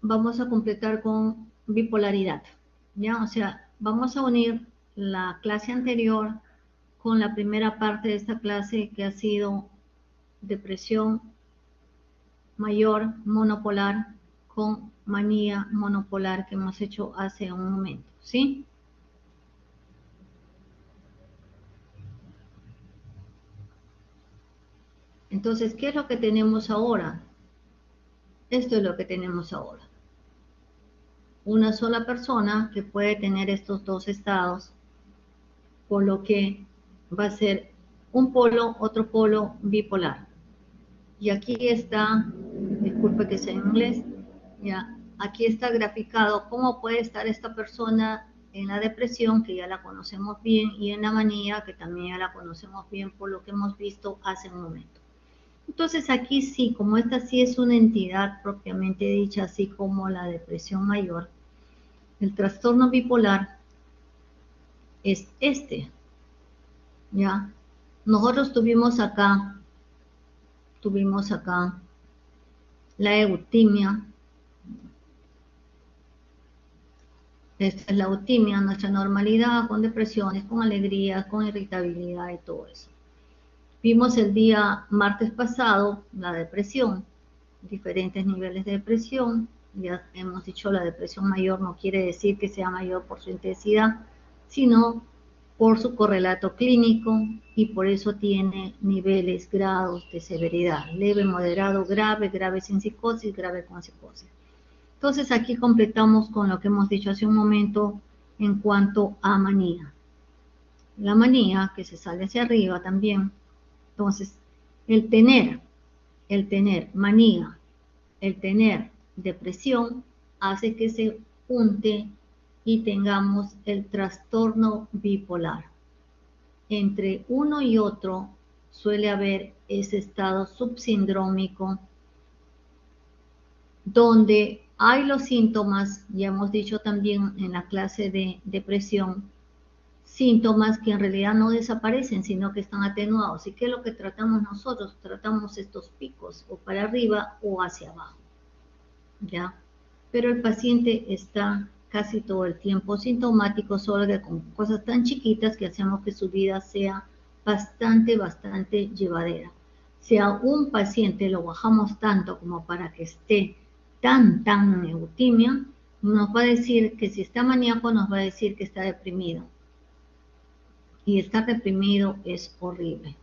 vamos a completar con bipolaridad, ¿ya? O sea, vamos a unir la clase anterior con la primera parte de esta clase que ha sido depresión mayor monopolar con manía monopolar que hemos hecho hace un momento, ¿sí? Entonces, ¿qué es lo que tenemos ahora? Esto es lo que tenemos ahora. Una sola persona que puede tener estos dos estados, por lo que va a ser un polo, otro polo bipolar. Y aquí está, disculpe que sea en inglés, ya, aquí está graficado cómo puede estar esta persona en la depresión, que ya la conocemos bien, y en la manía, que también ya la conocemos bien por lo que hemos visto hace un momento. Entonces aquí sí, como esta sí es una entidad propiamente dicha, así como la depresión mayor, el trastorno bipolar es este, ¿ya? Nosotros tuvimos acá la eutimia. Esta es la eutimia, nuestra normalidad, con depresiones, con alegría, con irritabilidad y todo eso. Vimos el día martes pasado la depresión, diferentes niveles de depresión. Ya hemos dicho, la depresión mayor no quiere decir que sea mayor por su intensidad, sino por su correlato clínico, y por eso tiene niveles, grados de severidad: leve, moderado, grave, grave sin psicosis, grave con psicosis. Entonces aquí completamos con lo que hemos dicho hace un momento en cuanto a manía. La manía, que se sale hacia arriba también. Entonces, el tener manía, el tener depresión, hace que se junte y tengamos el trastorno bipolar. Entre uno y otro suele haber ese estado subsindrómico donde hay los síntomas, ya hemos dicho también en la clase de depresión, síntomas que en realidad no desaparecen, sino que están atenuados. ¿Y qué es lo que tratamos nosotros? Tratamos estos picos, o para arriba o hacia abajo, ¿ya? Pero el paciente está casi todo el tiempo sintomático, solo que con cosas tan chiquitas que hacemos que su vida sea bastante llevadera. Si a un paciente lo bajamos tanto como para que esté tan en eutimia, nos va a decir que si está maníaco, nos va a decir que está deprimido. Y estar deprimido es horrible,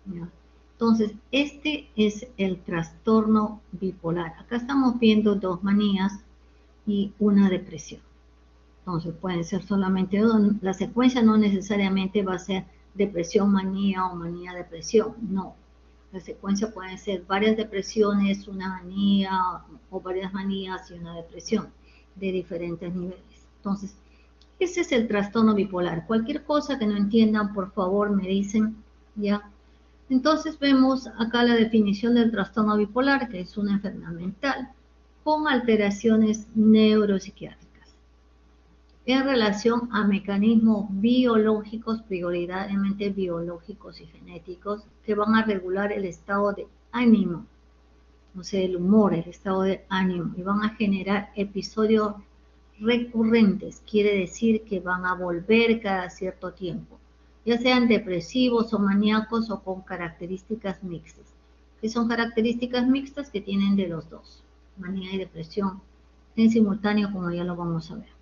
¿ya? Entonces, este es el trastorno bipolar. Acá estamos viendo dos manías y una depresión. Entonces, pueden ser solamente dos. La secuencia no necesariamente va a ser depresión, manía o manía, depresión. No. La secuencia puede ser varias depresiones, una manía, o varias manías y una depresión de diferentes niveles. Entonces, ese es el trastorno bipolar. Cualquier cosa que no entiendan, por favor, me dicen, ¿ya? Entonces vemos acá la definición del trastorno bipolar, que es una enfermedad mental con alteraciones neuropsiquiátricas en relación a mecanismos biológicos, prioritariamente biológicos y genéticos, que van a regular el estado de ánimo, o sea, el humor, el estado de ánimo, y van a generar episodios recurrentes, quiere decir que van a volver cada cierto tiempo, ya sean depresivos o maníacos o con características mixtas. ¿Qué son características mixtas? Que tienen de los dos, manía y depresión, en simultáneo, como ya lo vamos a ver.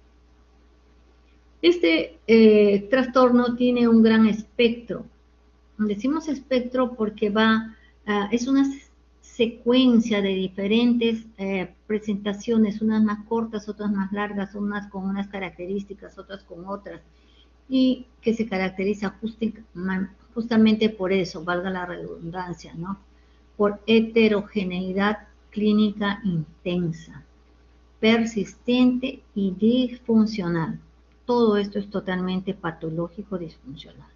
Este trastorno tiene un gran espectro. Decimos espectro porque es una secuencia de diferentes presentaciones, unas más cortas, otras más largas, unas con unas características, otras con otras, y que se caracteriza justamente por eso, valga la redundancia, ¿no? Por heterogeneidad clínica intensa, persistente y disfuncional. Todo esto es totalmente patológico, disfuncional.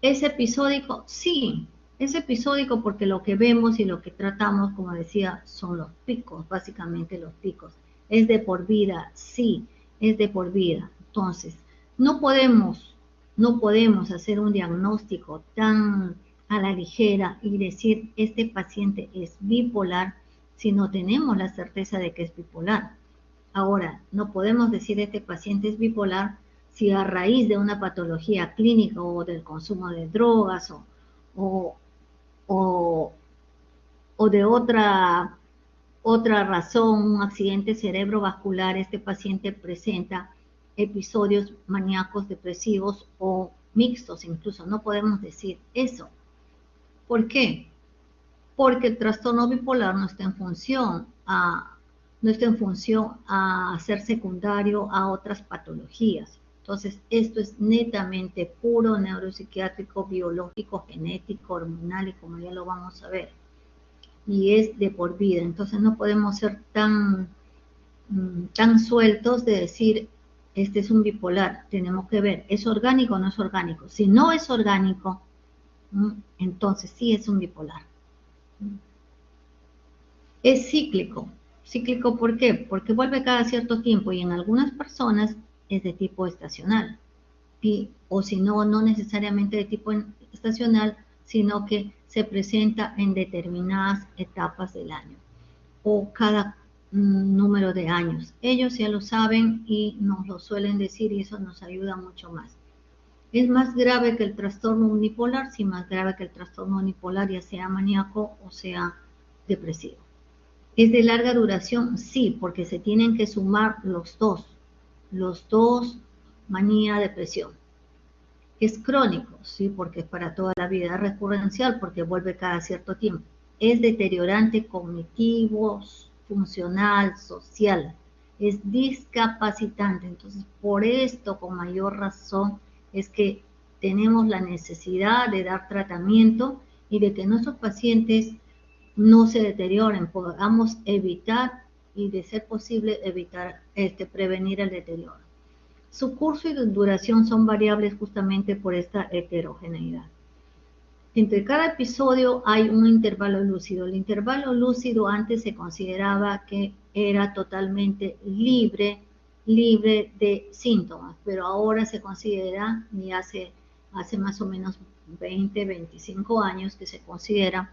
¿Es episódico? Sí, es episódico porque lo que vemos y lo que tratamos, como decía, son los picos, básicamente los picos. ¿Es de por vida? Sí, es de por vida. Entonces, no podemos hacer un diagnóstico tan a la ligera y decir este paciente es bipolar, si no tenemos la certeza de que es bipolar. Ahora, no podemos decir este paciente es bipolar si a raíz de una patología clínica o del consumo de drogas o, o, o de otra razón, un accidente cerebrovascular, este paciente presenta episodios maníacos depresivos o mixtos, incluso no podemos decir eso. ¿Por qué? Porque el trastorno bipolar no está en función a ser secundario a otras patologías. Entonces, esto es netamente puro neuropsiquiátrico, biológico, genético, hormonal, y como ya lo vamos a ver. Y es de por vida. Entonces, no podemos ser tan sueltos de decir, este es un bipolar. Tenemos que ver, ¿es orgánico o no es orgánico? Si no es orgánico, entonces sí es un bipolar. Es cíclico. ¿Cíclico por qué? Porque vuelve cada cierto tiempo y en algunas personas es de tipo estacional. O si no, no necesariamente de tipo estacional, sino que se presenta en determinadas etapas del año o cada número de años. Ellos ya lo saben y nos lo suelen decir y eso nos ayuda mucho más. ¿Es más grave que el trastorno unipolar? Sí, más grave que el trastorno unipolar, ya sea maníaco o sea depresivo. ¿Es de larga duración? Sí, porque se tienen que sumar los dos, manía, depresión. ¿Es crónico? Sí, porque es para toda la vida. ¿Es recurrencial? Porque vuelve cada cierto tiempo. ¿Es deteriorante cognitivo, funcional, social? Es discapacitante. Entonces, por esto, con mayor razón, es que tenemos la necesidad de dar tratamiento y de que nuestros pacientes no se deterioren, podamos evitar y de ser posible evitar prevenir el deterioro. Su curso y duración son variables justamente por esta heterogeneidad. Entre cada episodio hay un intervalo lúcido. El intervalo lúcido antes se consideraba que era totalmente libre de síntomas, pero ahora se considera, y hace más o menos 20, 25 años que se considera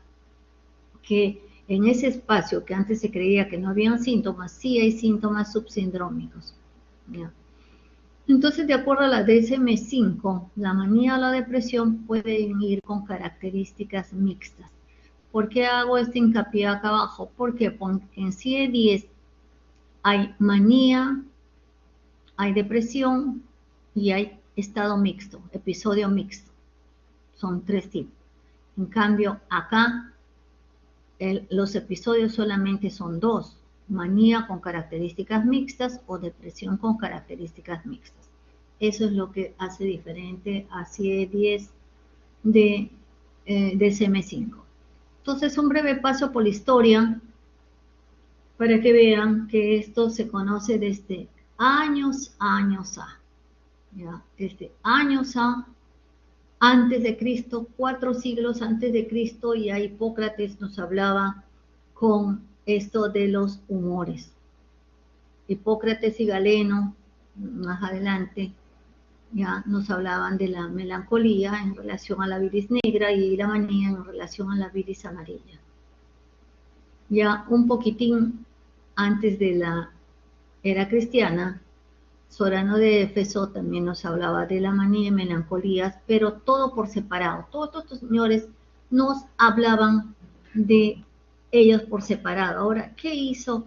que en ese espacio que antes se creía que no habían síntomas, sí hay síntomas subsindrómicos. ¿Ya? Entonces, de acuerdo a la DSM-5, la manía o la depresión pueden ir con características mixtas. ¿Por qué hago este hincapié acá abajo? Porque en CIE-10 hay manía, hay depresión y hay estado mixto, episodio mixto. Son 3 tipos. En cambio, acá los episodios solamente son 2, manía con características mixtas o depresión con características mixtas. Eso es lo que hace diferente a CIE-10 de DSM-5. Entonces, un breve paso por la historia para que vean que esto se conoce desde años A. ¿Ya? Desde años A, antes de Cristo, 4 siglos antes de Cristo, ya Hipócrates nos hablaba con esto de los humores. Hipócrates y Galeno, más adelante, ya nos hablaban de la melancolía en relación a la bilis negra y la manía en relación a la bilis amarilla. Ya un poquitín antes de la era cristiana, Sorano de Éfeso también nos hablaba de la manía y melancolías, pero todo por separado. Todos estos señores nos hablaban de ellos por separado. Ahora, ¿qué hizo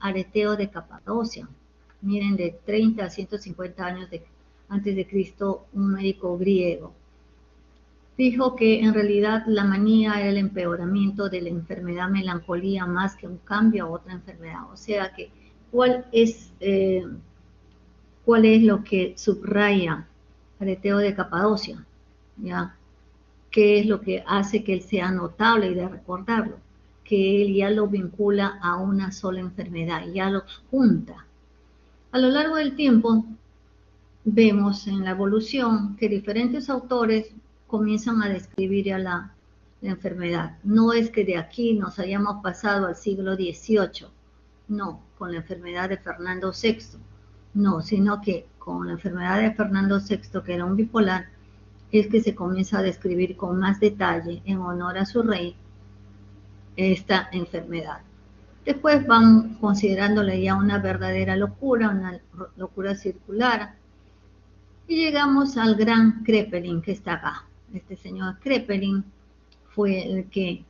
Areteo de Capadocia? Miren, de 30 a 150 años antes de Cristo, un médico griego. Dijo que en realidad la manía era el empeoramiento de la enfermedad melancolía más que un cambio a otra enfermedad. O sea que, ¿cuál es lo que subraya Areteo de Capadocia? ¿Ya? ¿Qué es lo que hace que él sea notable y de recordarlo? Que él ya lo vincula a una sola enfermedad, ya los junta. A lo largo del tiempo, vemos en la evolución que diferentes autores comienzan a describir ya la enfermedad. No es que de aquí nos hayamos pasado al siglo XVIII, no, con la enfermedad de Fernando VI, no, sino que con la enfermedad de Fernando VI, que era un bipolar, es que se comienza a describir con más detalle, en honor a su rey, esta enfermedad. Después van considerándole ya una verdadera locura, una locura circular. Y llegamos al gran Kraepelin que está acá. Este señor Kraepelin fue el que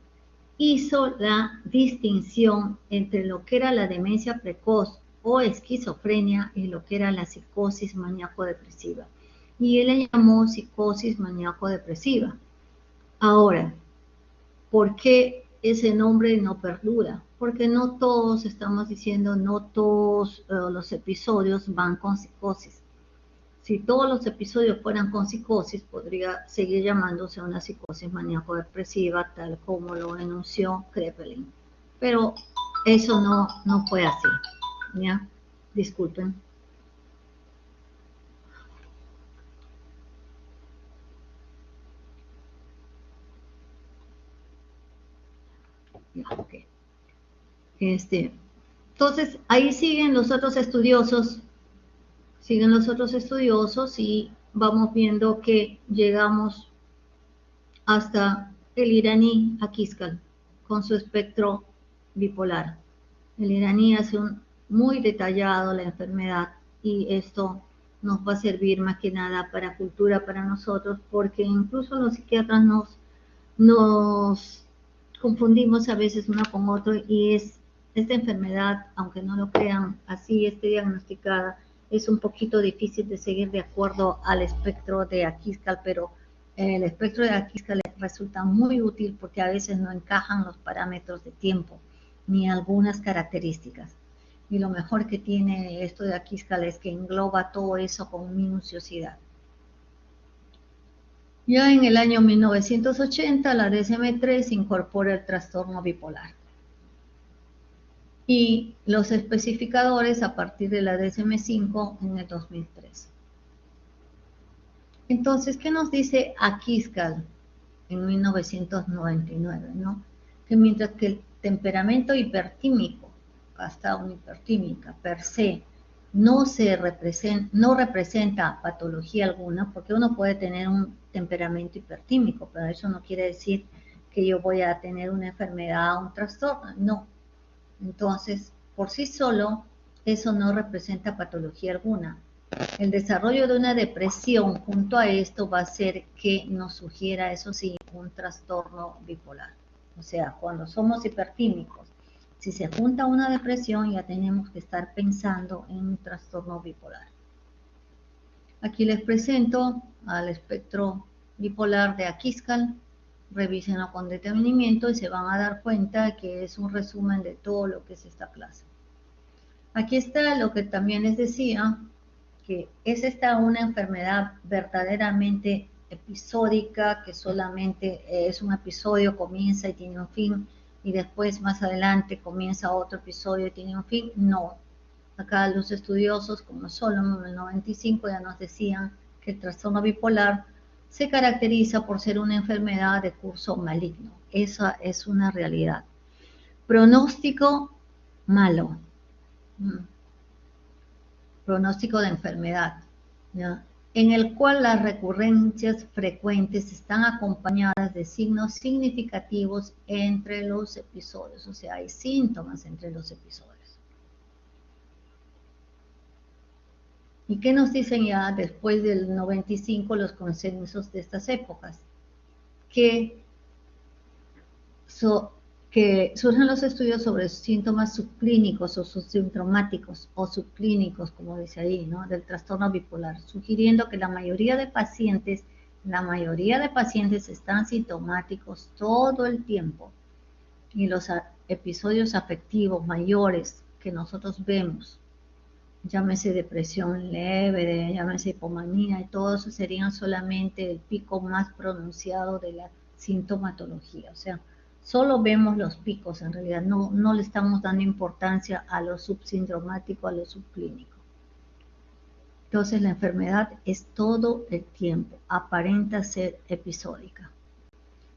hizo la distinción entre lo que era la demencia precoz o esquizofrenia y lo que era la psicosis maníaco-depresiva. Y él le llamó psicosis maníaco-depresiva. Ahora, ¿por qué ese nombre no perdura? Porque no todos, estamos diciendo, no todos los episodios van con psicosis. Si todos los episodios fueran con psicosis, podría seguir llamándose una psicosis maníaco-depresiva, tal como lo enunció Kraepelin. Pero eso no fue así. ¿Ya? Disculpen. Ya, okay. Entonces, ahí siguen los otros estudiosos y vamos viendo que llegamos hasta el iraní Akizkal con su espectro bipolar. El iraní hace muy detallado la enfermedad y esto nos va a servir más que nada para cultura para nosotros, porque incluso los psiquiatras nos confundimos a veces uno con otro y esta enfermedad, aunque no lo crean, así esté diagnosticada, es un poquito difícil de seguir de acuerdo al espectro de Akizkal, pero el espectro de Akizkal resulta muy útil porque a veces no encajan los parámetros de tiempo ni algunas características. Y lo mejor que tiene esto de Akizkal es que engloba todo eso con minuciosidad. Ya en el año 1980, la DSM-3 incorpora el trastorno bipolar. Y los especificadores a partir de la DSM-5 en el 2003. Entonces, ¿qué nos dice Akizkal en 1999? ¿No? Que mientras que el temperamento hipertímico, hasta una hipertímica per se, no representa patología alguna, porque uno puede tener un temperamento hipertímico, pero eso no quiere decir que yo voy a tener una enfermedad, un trastorno, no. Entonces, por sí solo, eso no representa patología alguna. El desarrollo de una depresión junto a esto va a hacer que nos sugiera, eso sí, un trastorno bipolar. O sea, cuando somos hipertímicos, si se junta una depresión, ya tenemos que estar pensando en un trastorno bipolar. Aquí les presento al espectro bipolar de Akizkal. Revísenlo con detenimiento y se van a dar cuenta que es un resumen de todo lo que es esta clase. Aquí está lo que también les decía, que es esta una enfermedad verdaderamente episódica, que solamente es un episodio, comienza y tiene un fin, y después más adelante comienza otro episodio y tiene un fin. No. Acá los estudiosos como Solomon en el 95 ya nos decían que el trastorno bipolar se caracteriza por ser una enfermedad de curso maligno. Esa es una realidad. Pronóstico malo. Pronóstico de enfermedad, ¿ya? En el cual las recurrencias frecuentes están acompañadas de signos significativos entre los episodios, o sea, hay síntomas entre los episodios. ¿Y qué nos dicen ya después del 95 los consensos de estas épocas? Que surgen los estudios sobre síntomas subclínicos o subsintomáticos o subclínicos, como dice ahí, ¿no? Del trastorno bipolar, sugiriendo que la mayoría de pacientes están sintomáticos todo el tiempo y los episodios afectivos mayores que nosotros vemos, llámese depresión leve, llámese hipomanía, y todo eso serían solamente el pico más pronunciado de la sintomatología, o sea, solo vemos los picos, en realidad no le estamos dando importancia a lo subsintomático, a lo subclínico. Entonces la enfermedad es todo el tiempo, aparenta ser episódica.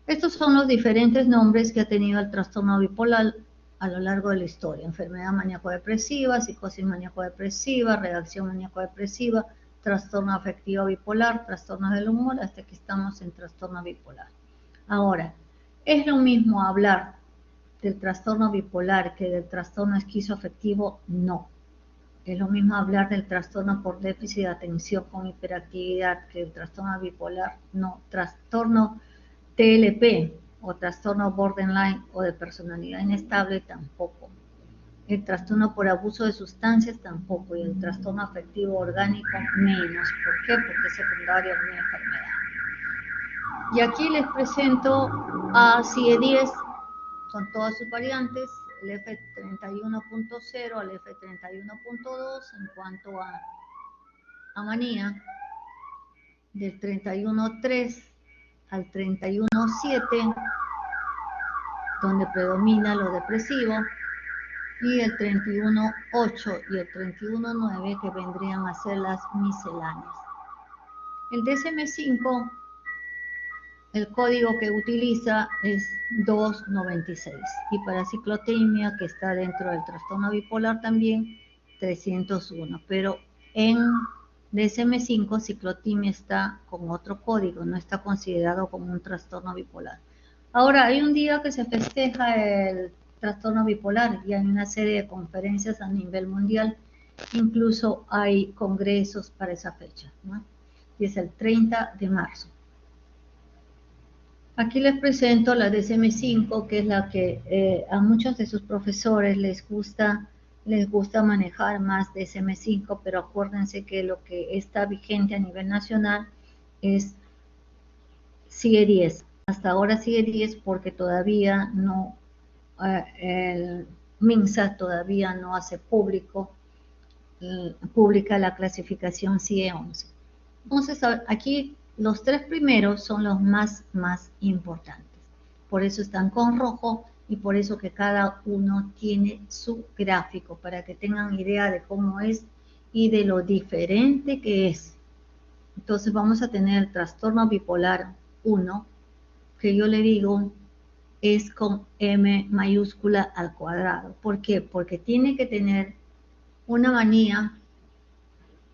Estos son los diferentes nombres que ha tenido el trastorno bipolar a lo largo de la historia: enfermedad maníaco-depresiva, psicosis maníaco-depresiva, reacción maníaco-depresiva, trastorno afectivo bipolar, trastornos del humor, hasta que estamos en trastorno bipolar. Ahora, es lo mismo hablar del trastorno bipolar que del trastorno esquizoafectivo, no. Es lo mismo hablar del trastorno por déficit de atención con hiperactividad que el trastorno bipolar, no. Trastorno TLP o trastorno borderline o de personalidad inestable, tampoco. El trastorno por abuso de sustancias, tampoco. Y el trastorno afectivo orgánico, menos. ¿Por qué? Porque es secundario a una enfermedad. Y aquí les presento a CIE-10 con todas sus variantes, el F31.0 al F31.2 en cuanto a manía, del 31.3 al 31.7, donde predomina lo depresivo, y el 31.8 y el 31.9, que vendrían a ser las misceláneas. El DSM-5, el código que utiliza es 296, y para ciclotimia, que está dentro del trastorno bipolar también, 301, pero en DSM-5 ciclotimia está con otro código, no está considerado como un trastorno bipolar. Ahora, hay un día que se festeja el trastorno bipolar y hay una serie de conferencias a nivel mundial, incluso hay congresos para esa fecha, ¿no? Y es el 30 de marzo. Aquí les presento la DSM-5, que es la que a muchos de sus profesores les gusta manejar más DSM-5, pero acuérdense que lo que está vigente a nivel nacional es CIE-10. Hasta ahora CIE-10 porque todavía no, el MINSA todavía no hace pública la clasificación CIE-11. Entonces, aquí los tres primeros son los más importantes. Por eso están con rojo y por eso que cada uno tiene su gráfico, para que tengan idea de cómo es y de lo diferente que es. Entonces vamos a tener el trastorno bipolar 1, que yo le digo es con M mayúscula al cuadrado. ¿Por qué? Porque tiene que tener una manía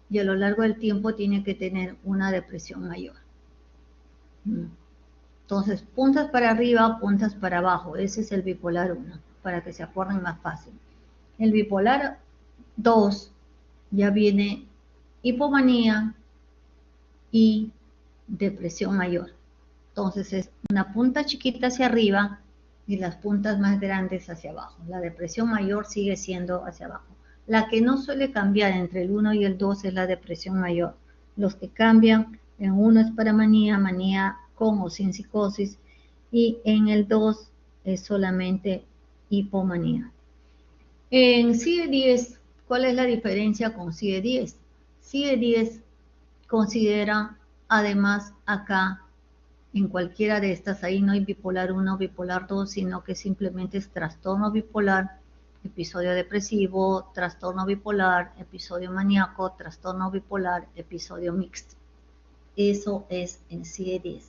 y a lo largo del tiempo tiene que tener una depresión mayor. Entonces, puntas para arriba, puntas para abajo. Ese es el bipolar 1, para que se acuerden más fácil. El bipolar 2 ya viene hipomanía y depresión mayor. Entonces, es una punta chiquita hacia arriba y las puntas más grandes hacia abajo. La depresión mayor sigue siendo hacia abajo. La que no suele cambiar entre el 1 y el 2 es la depresión mayor. Los que cambian, en 1 es para manía, manía con o sin psicosis, y en el 2 es solamente hipomanía. En CIE-10, ¿cuál es la diferencia con CIE-10? CIE-10 considera, además, acá, en cualquiera de estas, ahí no hay bipolar 1, bipolar 2, sino que simplemente es trastorno bipolar, episodio depresivo, trastorno bipolar, episodio maníaco, trastorno bipolar, episodio mixto. Eso es en CIE-10.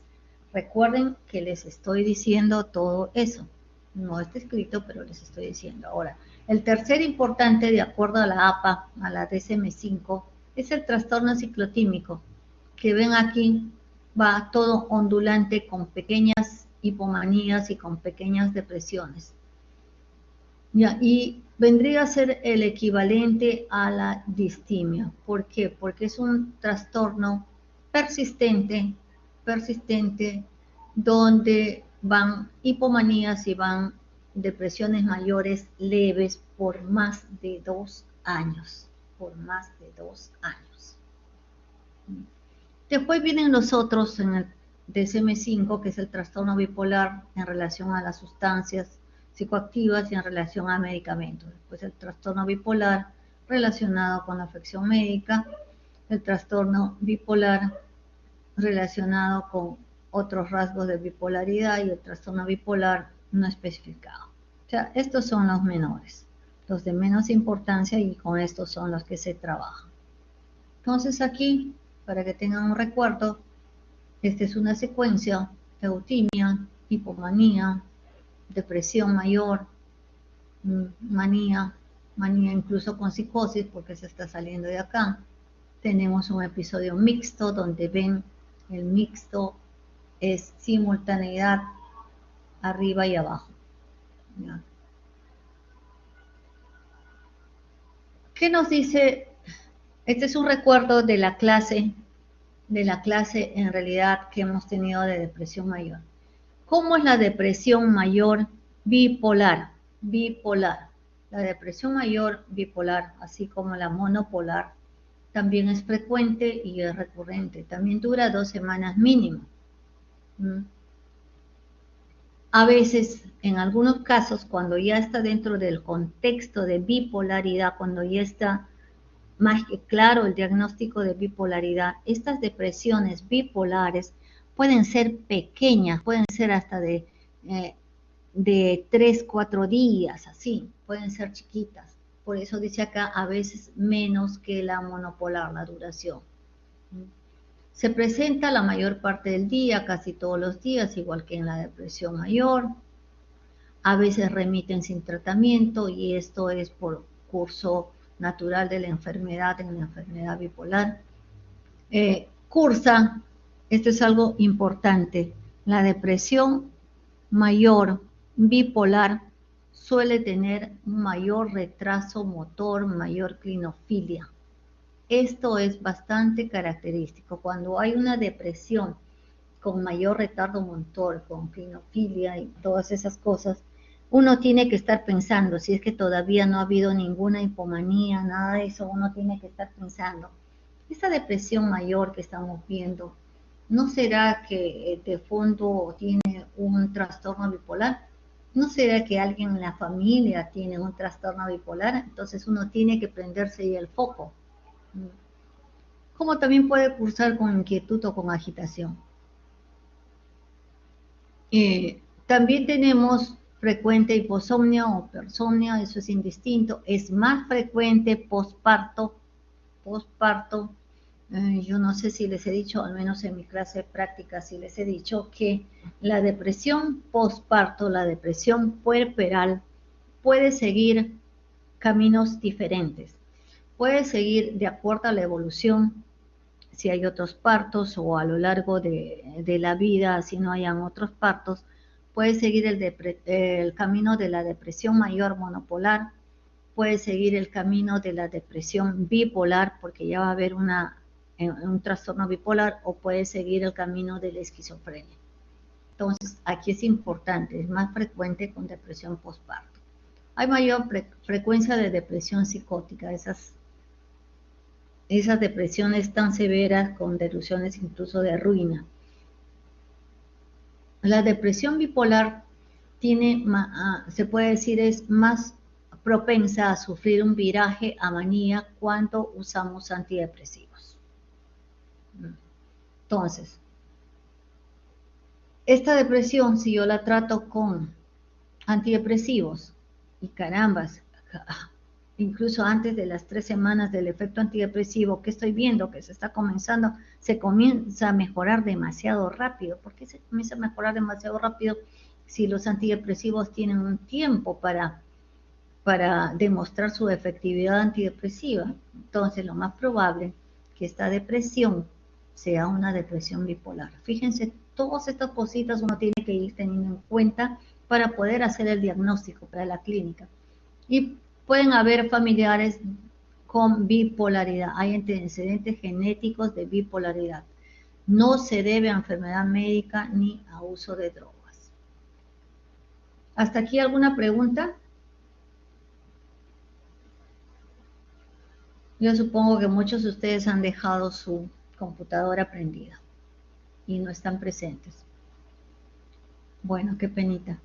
Recuerden que les estoy diciendo todo eso. No está escrito, pero les estoy diciendo. Ahora, el tercer importante, de acuerdo a la APA, a la DSM-5, es el trastorno ciclotímico, que ven aquí, va todo ondulante con pequeñas hipomanías y con pequeñas depresiones. Ya, y vendría a ser el equivalente a la distimia. ¿Por qué? Porque es un trastorno persistente, donde van hipomanías y van depresiones mayores leves por más de 2 años. Por más de 2 años. Después vienen los otros en el DSM-5, que es el trastorno bipolar en relación a las sustancias psicoactivas y en relación a medicamentos. Después el trastorno bipolar relacionado con la afección médica, el trastorno bipolar relacionado con otros rasgos de bipolaridad y el trastorno bipolar no especificado. O sea, estos son los menores, los de menos importancia, y con estos son los que se trabajan. Entonces aquí, para que tengan un recuerdo, esta es una secuencia: eutimia, hipomanía, depresión mayor, manía incluso con psicosis porque se está saliendo de acá. Tenemos un episodio mixto donde ven el mixto es simultaneidad arriba y abajo. ¿ya? ¿Qué nos dice? Este es un recuerdo de la clase en realidad que hemos tenido de depresión mayor. ¿Cómo es la depresión mayor bipolar? Bipolar. La depresión mayor bipolar, así como la monopolar, también es frecuente y es recurrente. También dura 2 semanas mínimo. A veces, en algunos casos, cuando ya está dentro del contexto de bipolaridad, cuando ya está más que claro el diagnóstico de bipolaridad, estas depresiones bipolares pueden ser pequeñas, pueden ser hasta de 3, 4 días, así, pueden ser chiquitas. Por eso dice acá, a veces menos que la monopolar, la duración. Se presenta la mayor parte del día, casi todos los días, igual que en la depresión mayor. A veces remiten sin tratamiento y esto es por curso natural de la enfermedad en la enfermedad bipolar. Cursa, esto es algo importante, la depresión mayor bipolar suele tener un mayor retraso motor, mayor clinofilia. Esto es bastante característico. Cuando hay una depresión con mayor retardo motor, con clinofilia y todas esas cosas, uno tiene que estar pensando, si es que todavía no ha habido ninguna hipomanía, nada de eso, uno tiene que estar pensando, esta depresión mayor que estamos viendo, ¿no será que de fondo tiene un trastorno bipolar? ¿No será que alguien en la familia tiene un trastorno bipolar? Entonces uno tiene que prenderse ahí el foco. Como también puede cursar con inquietud o con agitación. También tenemos frecuente hiposomnia o hipersomnia, eso es indistinto. Es más frecuente posparto. Yo no sé si les he dicho, al menos en mi clase de práctica, si les he dicho que la depresión posparto, la depresión puerperal, puede seguir caminos diferentes. Puede seguir de acuerdo a la evolución, si hay otros partos o a lo largo de la vida, si no hayan otros partos, puede seguir el camino de la depresión mayor monopolar, puede seguir el camino de la depresión bipolar, porque ya va a haber un trastorno bipolar, o puede seguir el camino de la esquizofrenia. Entonces, aquí es importante, es más frecuente con depresión postparto. Hay mayor frecuencia de depresión psicótica, esas depresiones tan severas con delusiones incluso de ruina. La depresión bipolar se puede decir, es más propensa a sufrir un viraje a manía cuando usamos antidepresivos. Entonces, esta depresión, si yo la trato con antidepresivos, y carambas, incluso antes de las 3 semanas del efecto antidepresivo, que estoy viendo que se comienza a mejorar demasiado rápido. ¿Por qué se comienza a mejorar demasiado rápido si los antidepresivos tienen un tiempo para demostrar su efectividad antidepresiva? Entonces, lo más probable que esta depresión sea una depresión bipolar. Fíjense, todas estas cositas uno tiene que ir teniendo en cuenta para poder hacer el diagnóstico para la clínica. Y pueden haber familiares con bipolaridad, hay antecedentes genéticos de bipolaridad. No se debe a enfermedad médica ni a uso de drogas. ¿Hasta aquí alguna pregunta? Yo supongo que muchos de ustedes han dejado su computadora prendida y no están presentes. Bueno, qué penita.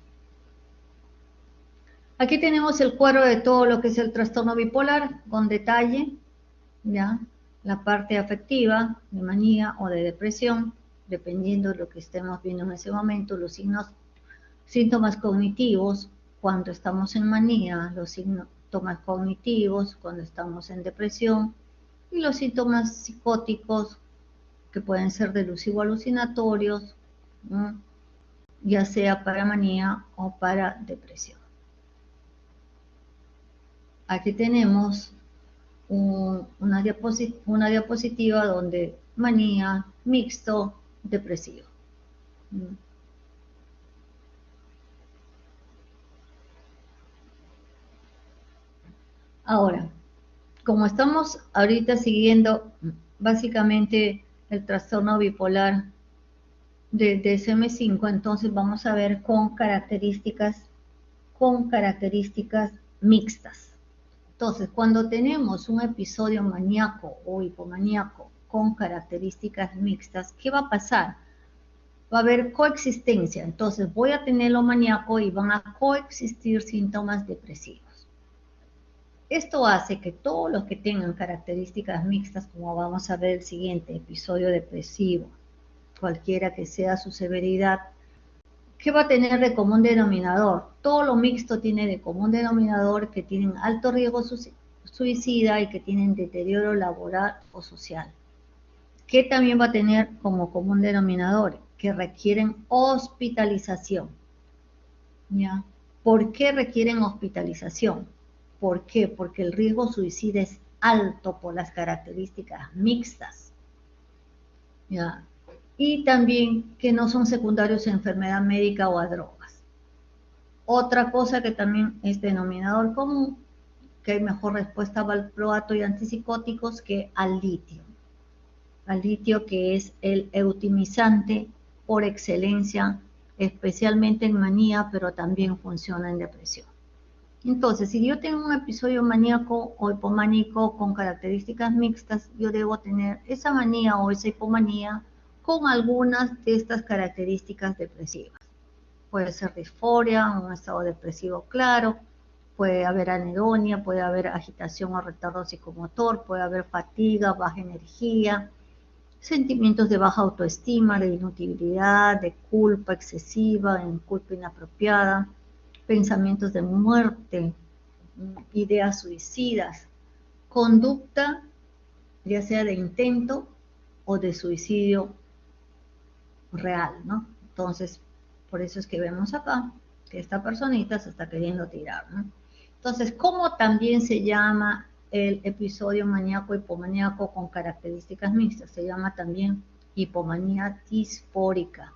Aquí tenemos el cuadro de todo lo que es el trastorno bipolar con detalle, ¿ya? La parte afectiva, de manía o de depresión, dependiendo de lo que estemos viendo en ese momento, los síntomas cognitivos cuando estamos en manía, los síntomas cognitivos cuando estamos en depresión y los síntomas psicóticos que pueden ser delusivo-alucinatorios, ¿no? Ya sea para manía o para depresión. Aquí tenemos una diapositiva donde manía, mixto, depresivo. Ahora, como estamos ahorita siguiendo básicamente el trastorno bipolar de DSM-5, entonces vamos a ver con características mixtas. Entonces, cuando tenemos un episodio maníaco o hipomaníaco con características mixtas, ¿qué va a pasar? Va a haber coexistencia. Entonces, voy a tener lo maníaco y van a coexistir síntomas depresivos. Esto hace que todos los que tengan características mixtas, como vamos a ver el siguiente episodio depresivo, cualquiera que sea su severidad, ¿qué va a tener de común denominador? Todo lo mixto tiene de común denominador que tienen alto riesgo suicida y que tienen deterioro laboral o social. ¿Qué también va a tener como común denominador? Que requieren hospitalización. ¿Ya? ¿Por qué requieren hospitalización? ¿Por qué? Porque el riesgo suicida es alto por las características mixtas. ¿Ya? Y también que no son secundarios a enfermedad médica o a drogas. Otra cosa que también es denominador común, que hay mejor respuesta a valproato y antipsicóticos que al litio. Al litio, que es el eutimizante por excelencia, especialmente en manía, pero también funciona en depresión. Entonces, si yo tengo un episodio maníaco o hipomaníaco con características mixtas, yo debo tener esa manía o esa hipomanía con algunas de estas características depresivas. Puede ser disforia, un estado depresivo claro, puede haber anedonia, puede haber agitación o retardo psicomotor, puede haber fatiga, baja energía, sentimientos de baja autoestima, de inutilidad, de culpa excesiva, de culpa inapropiada, pensamientos de muerte, ideas suicidas, conducta ya sea de intento o de suicidio real, ¿no? Entonces, por eso es que vemos acá que esta personita se está queriendo tirar, ¿no? Entonces, ¿cómo también se llama el episodio maníaco hipomaníaco con características mixtas? Se llama también hipomanía disfórica.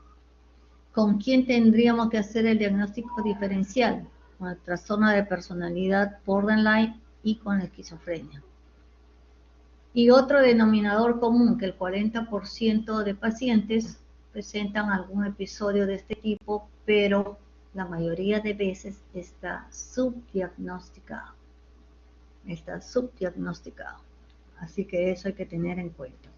¿Con quién tendríamos que hacer el diagnóstico diferencial? Con el trastorno de personalidad borderline y con la esquizofrenia. Y otro denominador común, que el 40% de pacientes presentan algún episodio de este tipo, pero la mayoría de veces está subdiagnosticado. Está subdiagnosticado. Así que eso hay que tener en cuenta.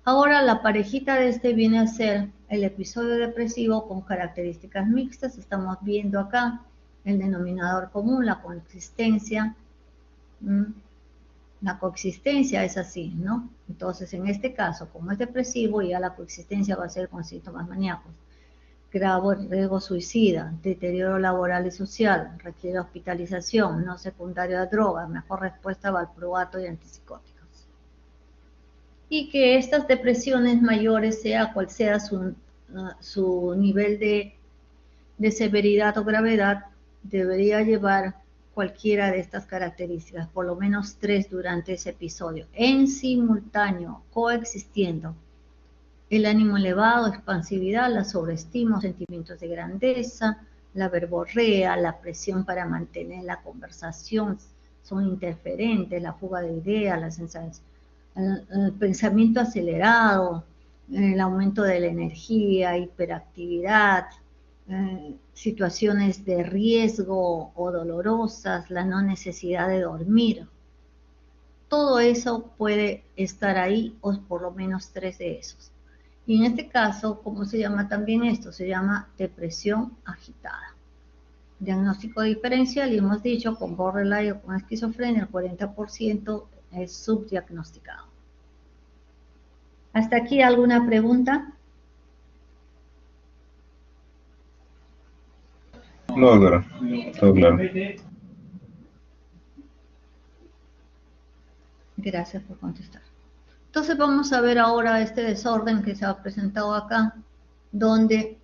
Ahora la parejita de este viene a ser el episodio depresivo con características mixtas. Estamos viendo acá el denominador común, la coexistencia. La coexistencia es así, ¿no? Entonces, en este caso, como es depresivo, ya la coexistencia va a ser con síntomas maníacos. Grave riesgo suicida, deterioro laboral y social, requiere hospitalización, no secundario a drogas, mejor respuesta a valproato y antipsicóticos. Y que estas depresiones mayores, sea cual sea su nivel de severidad o gravedad, debería llevar cualquiera de estas características, por lo menos 3 durante ese episodio, en simultáneo, coexistiendo. El ánimo elevado, expansividad, la sobreestima, sentimientos de grandeza, la verborrea, la presión para mantener la conversación, son interferentes, la fuga de ideas, la sensación, el pensamiento acelerado, el aumento de la energía, hiperactividad, situaciones de riesgo o dolorosas, la no necesidad de dormir. Todo eso puede estar ahí, o por lo menos 3 de esos. Y en este caso, ¿cómo se llama también esto? Se llama depresión agitada. Diagnóstico diferencial, y hemos dicho, con borderline o con esquizofrenia, el 40% es subdiagnosticado. ¿Hasta aquí alguna pregunta? No, doctora, todo claro. Gracias por contestar. Entonces vamos a ver ahora este desorden que se ha presentado acá, donde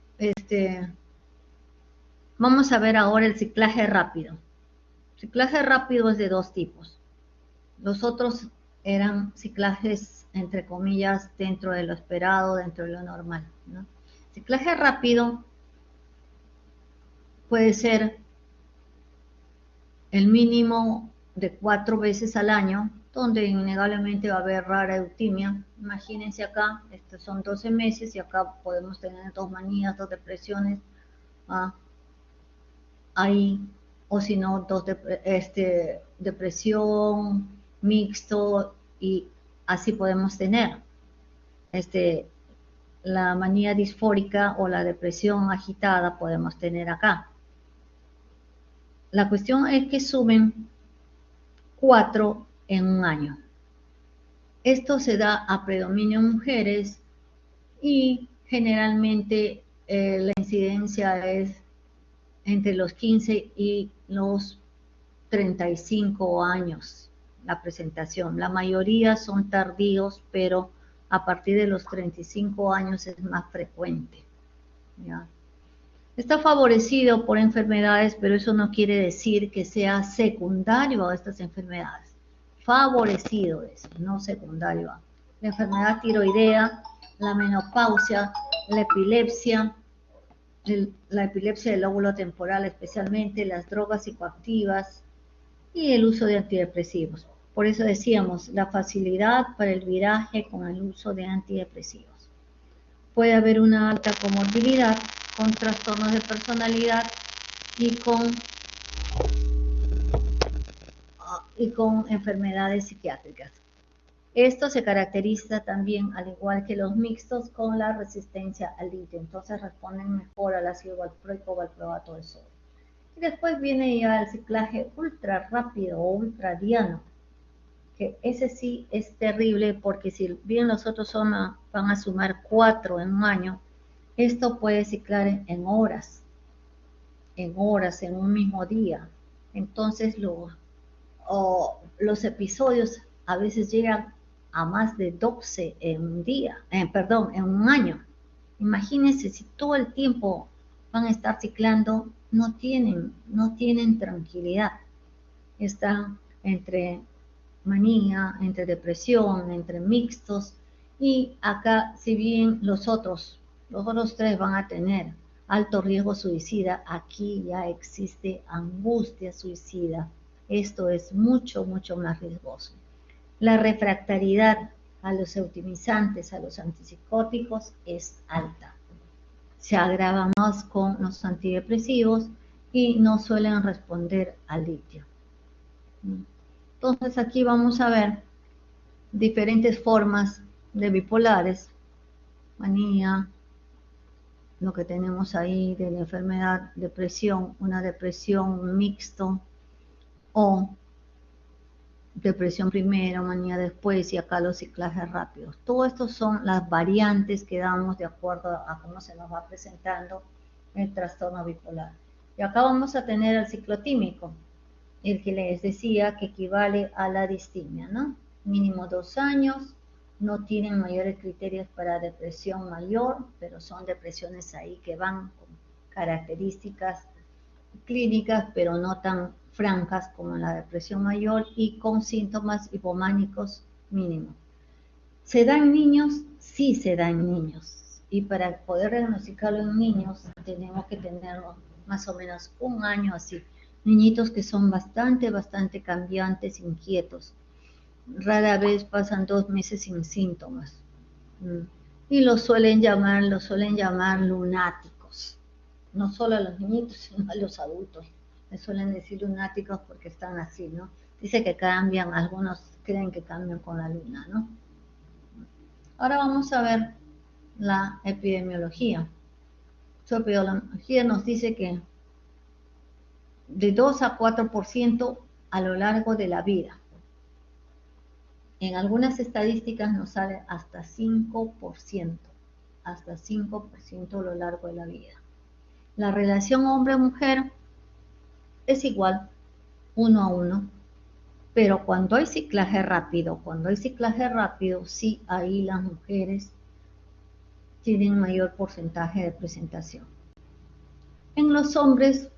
vamos a ver ahora el ciclaje rápido. El ciclaje rápido es de 2 tipos. Los otros eran ciclajes, entre comillas, dentro de lo esperado, dentro de lo normal, ¿no? Ciclaje rápido puede ser el mínimo de 4 veces al año, donde innegablemente va a haber rara eutimia. Imagínense acá, estos son 12 meses y acá podemos tener 2 manías, 2 depresiones, ahí, o si no, depresión, mixto, y así podemos tener la manía disfórica o la depresión agitada podemos tener acá. La cuestión es que suben 4 en un año. Esto se da a predominio en mujeres y generalmente la incidencia es entre los 15 y los 35 años la presentación. La mayoría son tardíos, pero a partir de los 35 años es más frecuente, ¿ya? Está favorecido por enfermedades, pero eso no quiere decir que sea secundario a estas enfermedades. Favorecido es, no secundario a. La enfermedad tiroidea, la menopausia, la epilepsia del lóbulo temporal especialmente, las drogas psicoactivas y el uso de antidepresivos. Por eso decíamos, la facilidad para el viraje con el uso de antidepresivos. Puede haber una alta comorbilidad con trastornos de personalidad y con enfermedades psiquiátricas. Esto se caracteriza también, al igual que los mixtos, con la resistencia al litio. Entonces responden mejor al ácido valproico o valproato de sodio. Y después viene ya el ciclaje ultra rápido o ultradiano, que ese sí es terrible porque si bien los otros van a sumar 4 en un año, esto puede ciclar en horas, en un mismo día. Entonces los episodios a veces llegan a más de 12 en un día, en un año. Imagínense si todo el tiempo van a estar ciclando, no tienen tranquilidad. Están entre manía, entre depresión, entre mixtos, y acá si bien los otros 3 van a tener alto riesgo suicida, aquí ya existe angustia suicida. Esto es mucho, mucho más riesgoso. La refractariedad a los eutimizantes, a los antipsicóticos es alta. Se agrava más con los antidepresivos y no suelen responder al litio. Entonces aquí vamos a ver diferentes formas de bipolares, manía, lo que tenemos ahí de la enfermedad, depresión, una depresión mixto o depresión primero, manía después y acá los ciclajes rápidos. Todo esto son las variantes que damos de acuerdo a cómo se nos va presentando el trastorno bipolar. Y acá vamos a tener el ciclotímico, el que les decía que equivale a la distimia, ¿no? Mínimo 2 años, no tienen mayores criterios para depresión mayor, pero son depresiones ahí que van con características clínicas, pero no tan francas como la depresión mayor y con síntomas hipománicos mínimos. ¿Se da en niños? Sí se da en niños. Y para poder diagnosticarlo en niños tenemos que tenerlo más o menos 1 año así. Niñitos que son bastante cambiantes, inquietos. Rara vez pasan 2 meses sin síntomas. Y los suelen llamar lunáticos. No solo a los niñitos, sino a los adultos. Les suelen decir lunáticos porque están así, ¿no? Dice que cambian, algunos creen que cambian con la luna, ¿no? Ahora vamos a ver la epidemiología. Su epidemiología nos dice que de 2 a 4% a lo largo de la vida. En algunas estadísticas nos sale hasta 5%, hasta 5% a lo largo de la vida. La relación hombre-mujer es igual, 1 a 1, pero cuando hay ciclaje rápido, sí, ahí las mujeres tienen mayor porcentaje de presentación. En los hombres,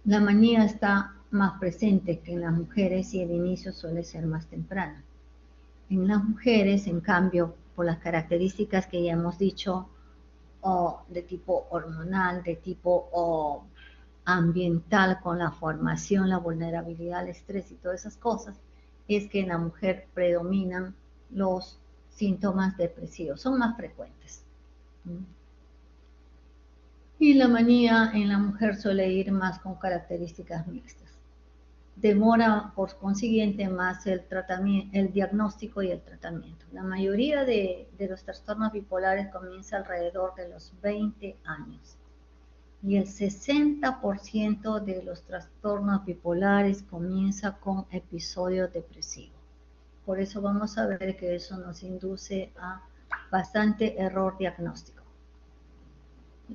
la manía está más presente que en las mujeres y el inicio suele ser más temprano. En las mujeres, en cambio, por las características que ya hemos dicho, de tipo hormonal, de tipo ambiental, con la formación, la vulnerabilidad al estrés y todas esas cosas, es que en la mujer predominan los síntomas depresivos, son más frecuentes. Y la manía en la mujer suele ir más con características mixtas. Demora, por consiguiente, más el tratamiento, el diagnóstico y el tratamiento. La mayoría de los trastornos bipolares comienza alrededor de los 20 años. Y el 60% de los trastornos bipolares comienza con episodios depresivos. Por eso vamos a ver que eso nos induce a bastante error diagnóstico.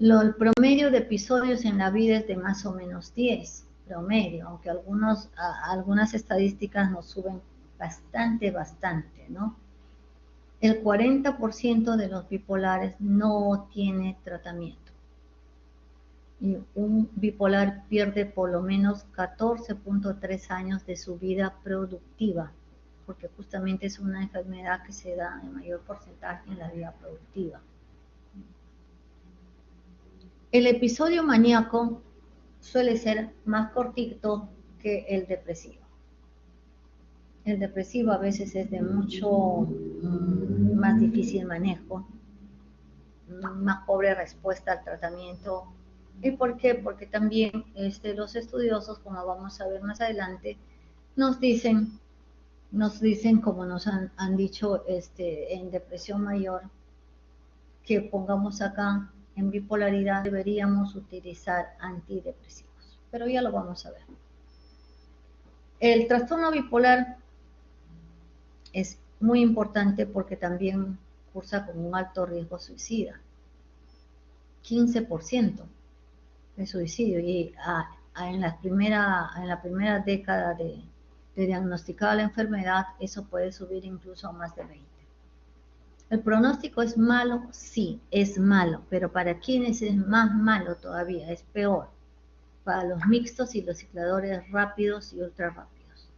El promedio de episodios en la vida es de más o menos 10, promedio, aunque algunas estadísticas nos suben bastante, ¿no? El 40% de los bipolares no tiene tratamiento. Y un bipolar pierde por lo menos 14.3 años de su vida productiva, porque justamente es una enfermedad que se da en mayor porcentaje en la vida productiva. El episodio maníaco suele ser más cortito que el depresivo. El depresivo a veces es de mucho más difícil manejo, más pobre respuesta al tratamiento. ¿Y por qué? Porque también los estudiosos, como vamos a ver más adelante, nos dicen como nos han dicho en depresión mayor, que pongamos acá en bipolaridad deberíamos utilizar antidepresivos, pero ya lo vamos a ver. El trastorno bipolar es muy importante porque también cursa con un alto riesgo suicida, 15% de suicidio, y en la primera década de diagnosticar la enfermedad, eso puede subir incluso a más de 20. ¿El pronóstico es malo? Sí, es malo, pero para quienes es más malo todavía, es peor, para los mixtos y los cicladores rápidos y ultra rápidos.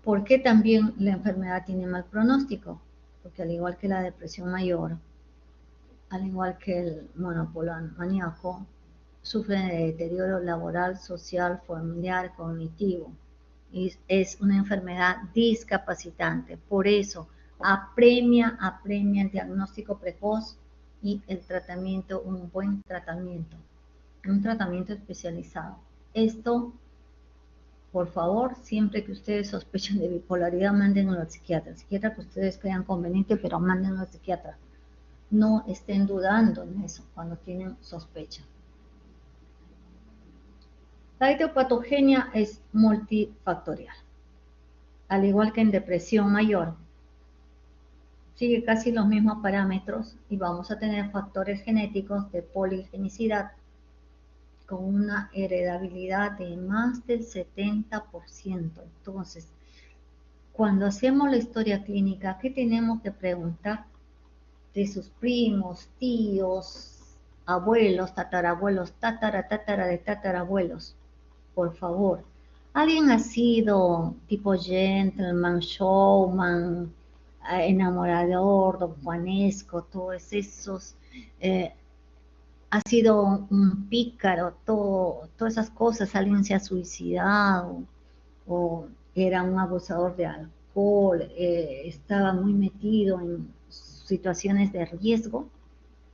¿Por qué también la enfermedad tiene mal pronóstico? Porque al igual que la depresión mayor, al igual que el monopolar maníaco, sufren de deterioro laboral, social, familiar, cognitivo. Y es una enfermedad discapacitante. Por eso apremia el diagnóstico precoz y el tratamiento, un buen tratamiento, un tratamiento especializado. Esto, por favor, siempre que ustedes sospechen de bipolaridad, mándenlo al psiquiatra. El psiquiatra que ustedes crean conveniente, pero mándenlo al psiquiatra. No estén dudando en eso cuando tienen sospecha. La etiopatogenia es multifactorial. Al igual que en depresión mayor, sigue casi los mismos parámetros y vamos a tener factores genéticos de poligenicidad con una heredabilidad de más del 70%. Entonces, cuando hacemos la historia clínica, ¿qué tenemos que preguntar? De sus primos, tíos, abuelos, tatarabuelos, de tatarabuelos. Por favor, ¿alguien ha sido tipo gentleman, showman, enamorador, don Juanesco, todos esos? Ha sido un pícaro, todas esas cosas, alguien se ha suicidado o era un abusador de alcohol, estaba muy metido en situaciones de riesgo.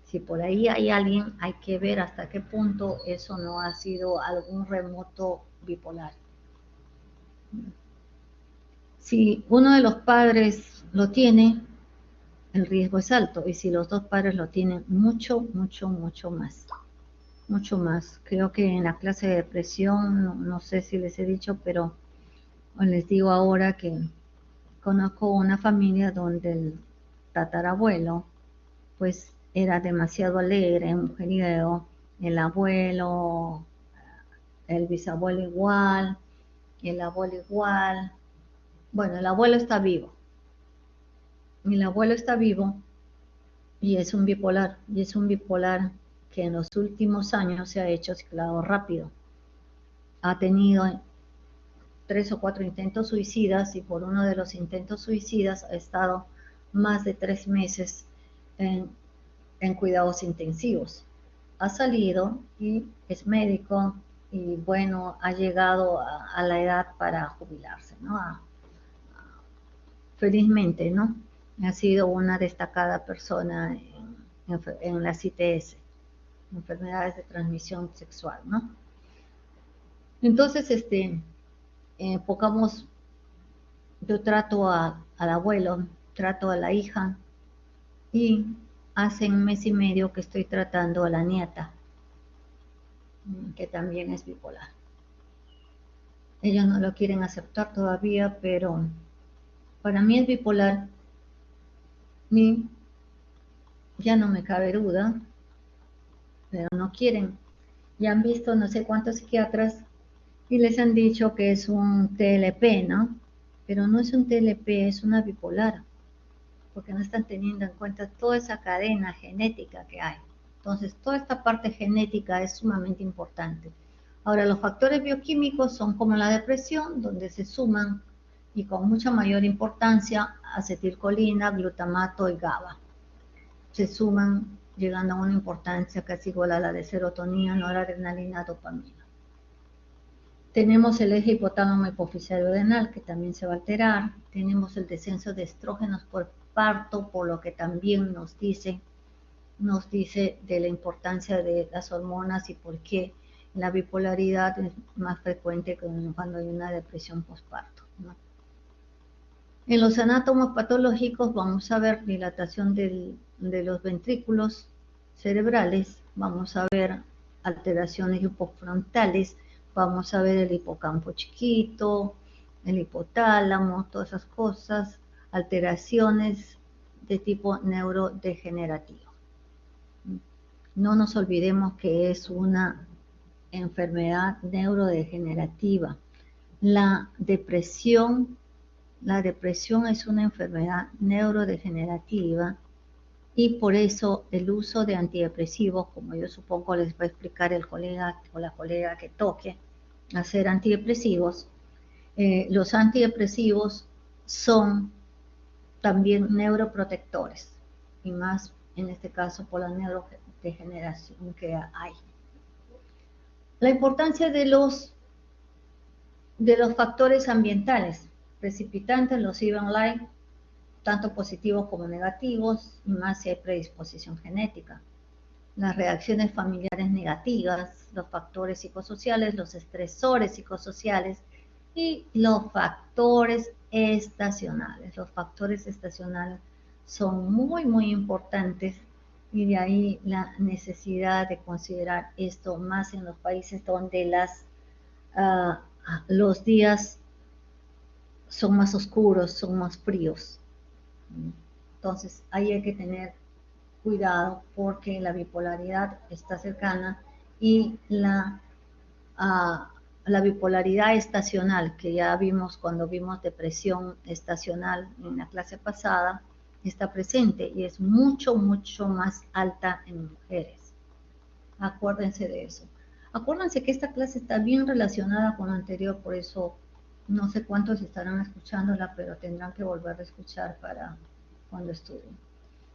Si por ahí hay alguien, hay que ver hasta qué punto eso no ha sido algún remoto bipolar. Si uno de los padres lo tiene, el riesgo es alto, y si los dos padres lo tienen, mucho más. Mucho más. Creo que en la clase de depresión, no sé si les he dicho, pero les digo ahora que conozco una familia donde el tatarabuelo, pues era demasiado alegre, mujeriego, el abuelo, el bisabuelo igual, el abuelo igual. Bueno, el abuelo está vivo. El abuelo está vivo y es un bipolar, que en los últimos años se ha hecho ciclado rápido. Ha tenido 3 o 4 intentos suicidas y por uno de los intentos suicidas ha estado más de 3 meses en cuidados intensivos. ha salido y es médico y bueno, ha llegado a la edad para jubilarse, ¿no? Felizmente, ¿no? Ha sido una destacada persona en las ITS, enfermedades de transmisión sexual, ¿no? Entonces, pongamos, yo trato al abuelo, trato a la hija y hace un mes y medio que estoy tratando a la nieta, que también es bipolar. Ellos no lo quieren aceptar todavía, pero para mí es bipolar y ya no me cabe duda, pero no quieren. Ya han visto no sé cuántos psiquiatras y les han dicho que es un TLP, ¿no? Pero no es un TLP, es una bipolar, porque no están teniendo en cuenta toda esa cadena genética que hay. Entonces, toda esta parte genética es sumamente importante. Ahora, los factores bioquímicos son como la depresión, donde se suman y con mucha mayor importancia acetilcolina, glutamato y GABA. Se suman llegando a una importancia casi igual a la de serotonina, noradrenalina, dopamina. Tenemos el eje hipotálamo hipofisario adrenal, que también se va a alterar. Tenemos el descenso de estrógenos por parto, por lo que también nos dice de la importancia de las hormonas y por qué la bipolaridad es más frecuente cuando hay una depresión postparto, ¿no? En los anátomos patológicos vamos a ver dilatación de los ventrículos cerebrales, vamos a ver alteraciones hipofrontales, vamos a ver el hipocampo chiquito, el hipotálamo, todas esas cosas, alteraciones de tipo neurodegenerativo. No nos olvidemos que es una enfermedad neurodegenerativa. La depresión es una enfermedad neurodegenerativa y por eso el uso de antidepresivos, como yo supongo les va a explicar el colega o la colega que toque hacer antidepresivos, los antidepresivos son también neuroprotectores y más en este caso por la neurodegeneración que hay. La importancia de los factores ambientales precipitantes, los event light, tanto positivos como negativos, y más si hay predisposición genética. Las reacciones familiares negativas, los factores psicosociales, los estresores psicosociales y los factores estacionales. Los factores estacionales son muy, muy importantes y de ahí la necesidad de considerar esto más en los países donde los días son más oscuros, son más fríos. Entonces, ahí hay que tener cuidado porque la bipolaridad está cercana y la bipolaridad estacional, que ya vimos cuando vimos depresión estacional en la clase pasada, está presente y es mucho, mucho más alta en mujeres. Acuérdense de eso. Acuérdense que esta clase está bien relacionada con la anterior, por eso no sé cuántos estarán escuchándola, pero tendrán que volver a escuchar para cuando estudien.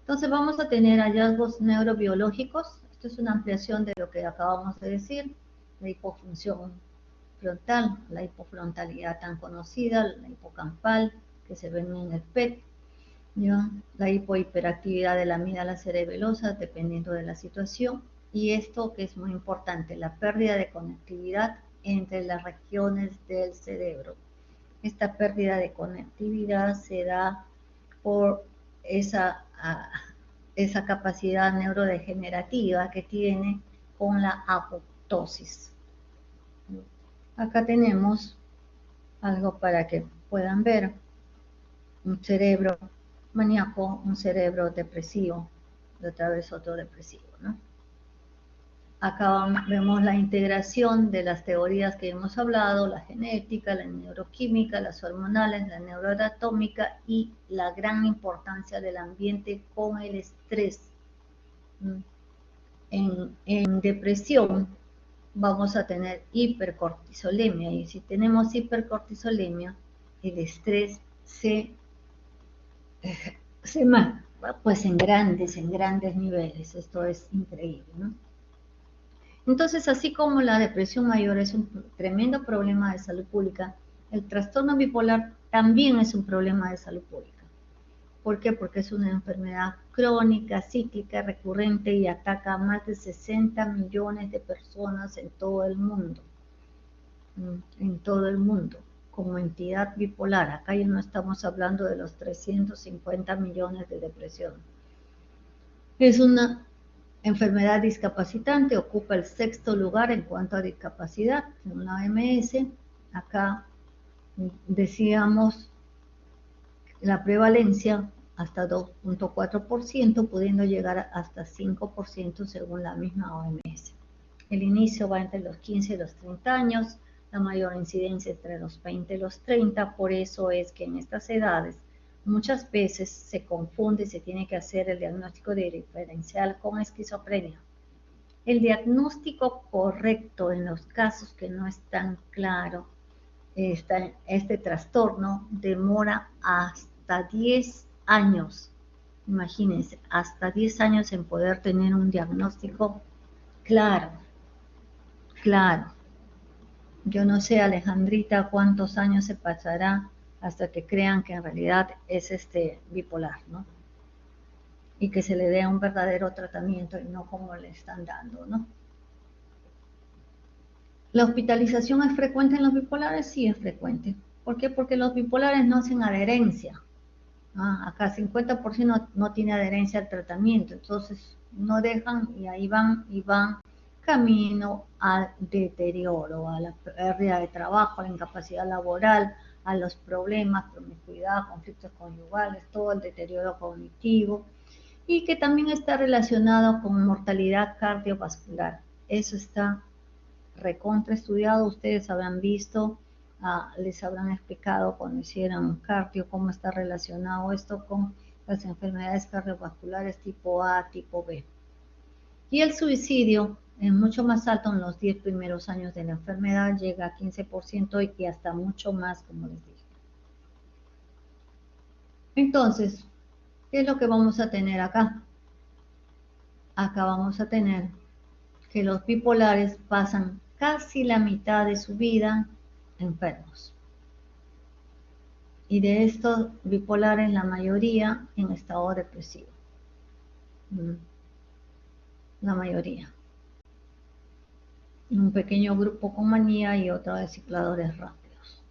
Entonces vamos a tener hallazgos neurobiológicos. Esto es una ampliación de lo que acabamos de decir. La hipofunción frontal, la hipofrontalidad tan conocida, la hipocampal, que se ven en el PET, ¿ya? La hipohiperactividad de la amígdala cerebelosa, dependiendo de la situación. Y esto que es muy importante, la pérdida de conectividad entre las regiones del cerebro. Esta pérdida de conectividad se da por esa capacidad neurodegenerativa que tiene con la apoptosis. Acá tenemos algo para que puedan ver, un cerebro maníaco, un cerebro depresivo, y otra vez otro depresivo, ¿no? Acá vemos la integración de las teorías que hemos hablado, la genética, la neuroquímica, las hormonales, la neuroanatómica y la gran importancia del ambiente con el estrés. En depresión vamos a tener hipercortisolemia y si tenemos hipercortisolemia, el estrés se pues en grandes niveles. Esto es increíble, ¿no? Entonces, así como la depresión mayor es un tremendo problema de salud pública, el trastorno bipolar también es un problema de salud pública. ¿Por qué? Porque es una enfermedad crónica, cíclica, recurrente y ataca a más de 60 millones de personas en todo el mundo. En todo el mundo, como entidad bipolar. Acá ya no estamos hablando de los 350 millones de depresión. Es una enfermedad discapacitante, ocupa el 6º lugar en cuanto a discapacidad en la OMS. Acá decíamos la prevalencia hasta 2.4%, pudiendo llegar hasta 5% según la misma OMS. El inicio va entre los 15 y los 30 años, la mayor incidencia entre los 20 y los 30, por eso es que en estas edades muchas veces se confunde y se tiene que hacer el diagnóstico diferencial con esquizofrenia. El diagnóstico correcto en los casos que no es tan claro, este trastorno demora hasta 10 años. Imagínense, hasta 10 años en poder tener un diagnóstico claro. Claro. Yo no sé, Alejandrita, cuántos años se pasará hasta que crean que en realidad es bipolar, ¿no? Y que se le dé un verdadero tratamiento y no como le están dando, ¿no? ¿La hospitalización es frecuente en los bipolares? Sí, es frecuente. ¿Por qué? Porque los bipolares no hacen adherencia. Acá 50% no tiene adherencia al tratamiento, entonces no dejan y ahí van y van camino al deterioro, a la pérdida de trabajo, a la incapacidad laboral, a los problemas, promiscuidad, conflictos conyugales, todo el deterioro cognitivo, y que también está relacionado con mortalidad cardiovascular. Eso está recontra estudiado, ustedes habrán visto, les habrán explicado cuando hicieron cardio cómo está relacionado esto con las enfermedades cardiovasculares tipo A, tipo B. Y el suicidio es mucho más alto en los 10 primeros años de la enfermedad, llega a 15% y hasta mucho más, como les dije. Entonces, ¿qué es lo que vamos a tener acá? Acá vamos a tener que los bipolares pasan casi la mitad de su vida enfermos. Y de estos bipolares, la mayoría en estado depresivo. La mayoría. Un pequeño grupo con manía y otro de cicladores rápidos.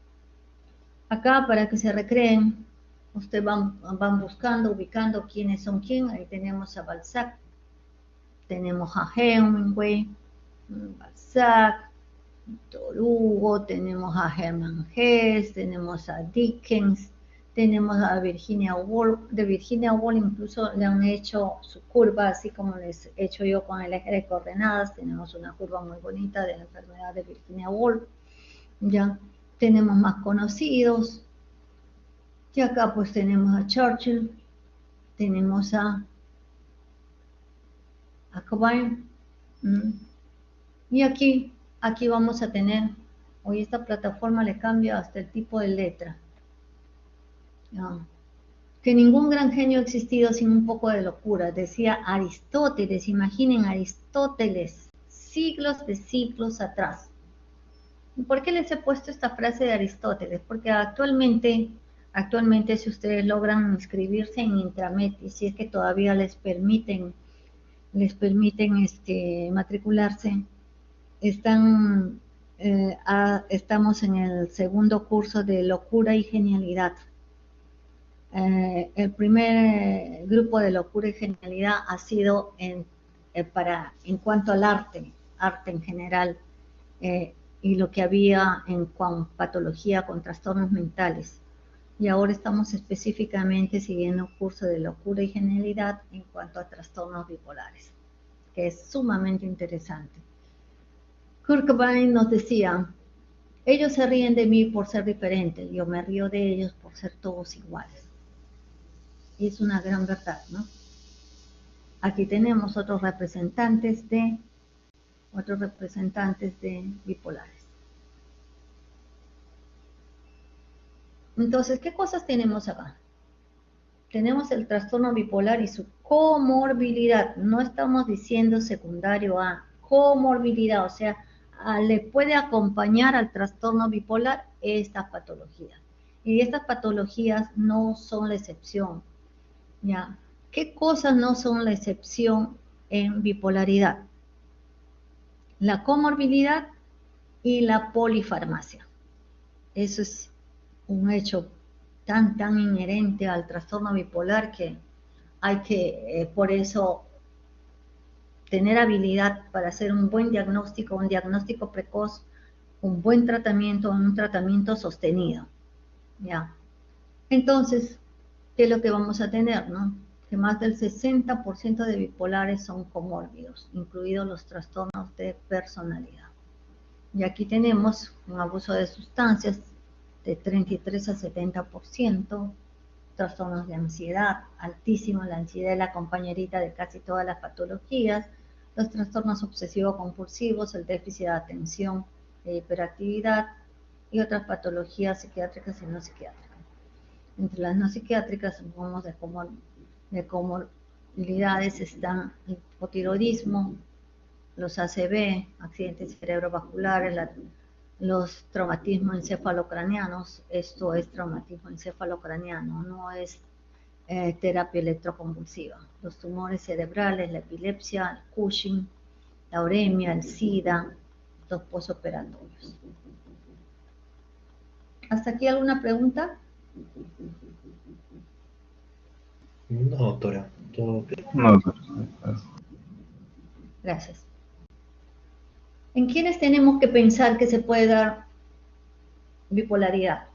Acá, para que se recreen, ustedes van buscando, ubicando quiénes son quién. Ahí tenemos a Balzac, tenemos a Hemingway, Balzac, Victor Hugo, tenemos a Hermann Hesse, tenemos a Dickens, tenemos a Virginia Woolf. De Virginia Woolf incluso le han hecho su curva, así como les he hecho yo con el eje de coordenadas. Tenemos una curva muy bonita de la enfermedad de Virginia Woolf. Ya tenemos más conocidos. Y acá pues tenemos a Churchill, tenemos a Cobain. Y aquí vamos a tener, hoy esta plataforma le cambia hasta el tipo de letra. Que ningún gran genio ha existido sin un poco de locura, decía Aristóteles. Imaginen Aristóteles, siglos de siglos atrás. ¿Por qué les he puesto esta frase de Aristóteles? Porque actualmente si ustedes logran inscribirse en Intramed, y si es que todavía les permiten matricularse, estamos en el segundo curso de locura y genialidad. El primer grupo de locura y genialidad ha sido en cuanto al arte en general, y lo que había en cuanto a patología con trastornos mentales. Y ahora estamos específicamente siguiendo un curso de locura y genialidad en cuanto a trastornos bipolares, que es sumamente interesante. Kurt Cobain nos decía: ellos se ríen de mí por ser diferente, yo me río de ellos por ser todos iguales. Y es una gran verdad, ¿no? Aquí tenemos otros representantes de bipolares. Entonces, ¿qué cosas tenemos acá? Tenemos el trastorno bipolar y su comorbilidad. No estamos diciendo secundario a, comorbilidad, o sea, le puede acompañar al trastorno bipolar estas patologías. Y estas patologías no son la excepción, ¿ya? ¿Qué cosas no son la excepción en bipolaridad? La comorbilidad y la polifarmacia. Eso es un hecho tan inherente al trastorno bipolar que hay que, por eso, tener habilidad para hacer un buen diagnóstico, un diagnóstico precoz, un buen tratamiento, un tratamiento sostenido. ¿Ya? Entonces, ¿qué es lo que vamos a tener, no? Que más del 60% de bipolares son comórbidos, incluidos los trastornos de personalidad. Y aquí tenemos un abuso de sustancias de 33 a 70%, trastornos de ansiedad, altísimo, la ansiedad es la compañerita de casi todas las patologías, los trastornos obsesivo-compulsivos, el déficit de atención e hiperactividad y otras patologías psiquiátricas y no psiquiátricas. Entre las no psiquiátricas, supongamos de comorbilidades están el hipotiroidismo, los ACV, accidentes cerebrovasculares, los traumatismos encefalocranianos. Esto es traumatismo encefalocraniano, no es terapia electroconvulsiva. Los tumores cerebrales, la epilepsia, el Cushing, la uremia, el SIDA, los posoperatorios. ¿Hasta aquí alguna pregunta? No, doctora, todo ok. No, doctora. Gracias. ¿En quiénes tenemos que pensar que se puede dar bipolaridad?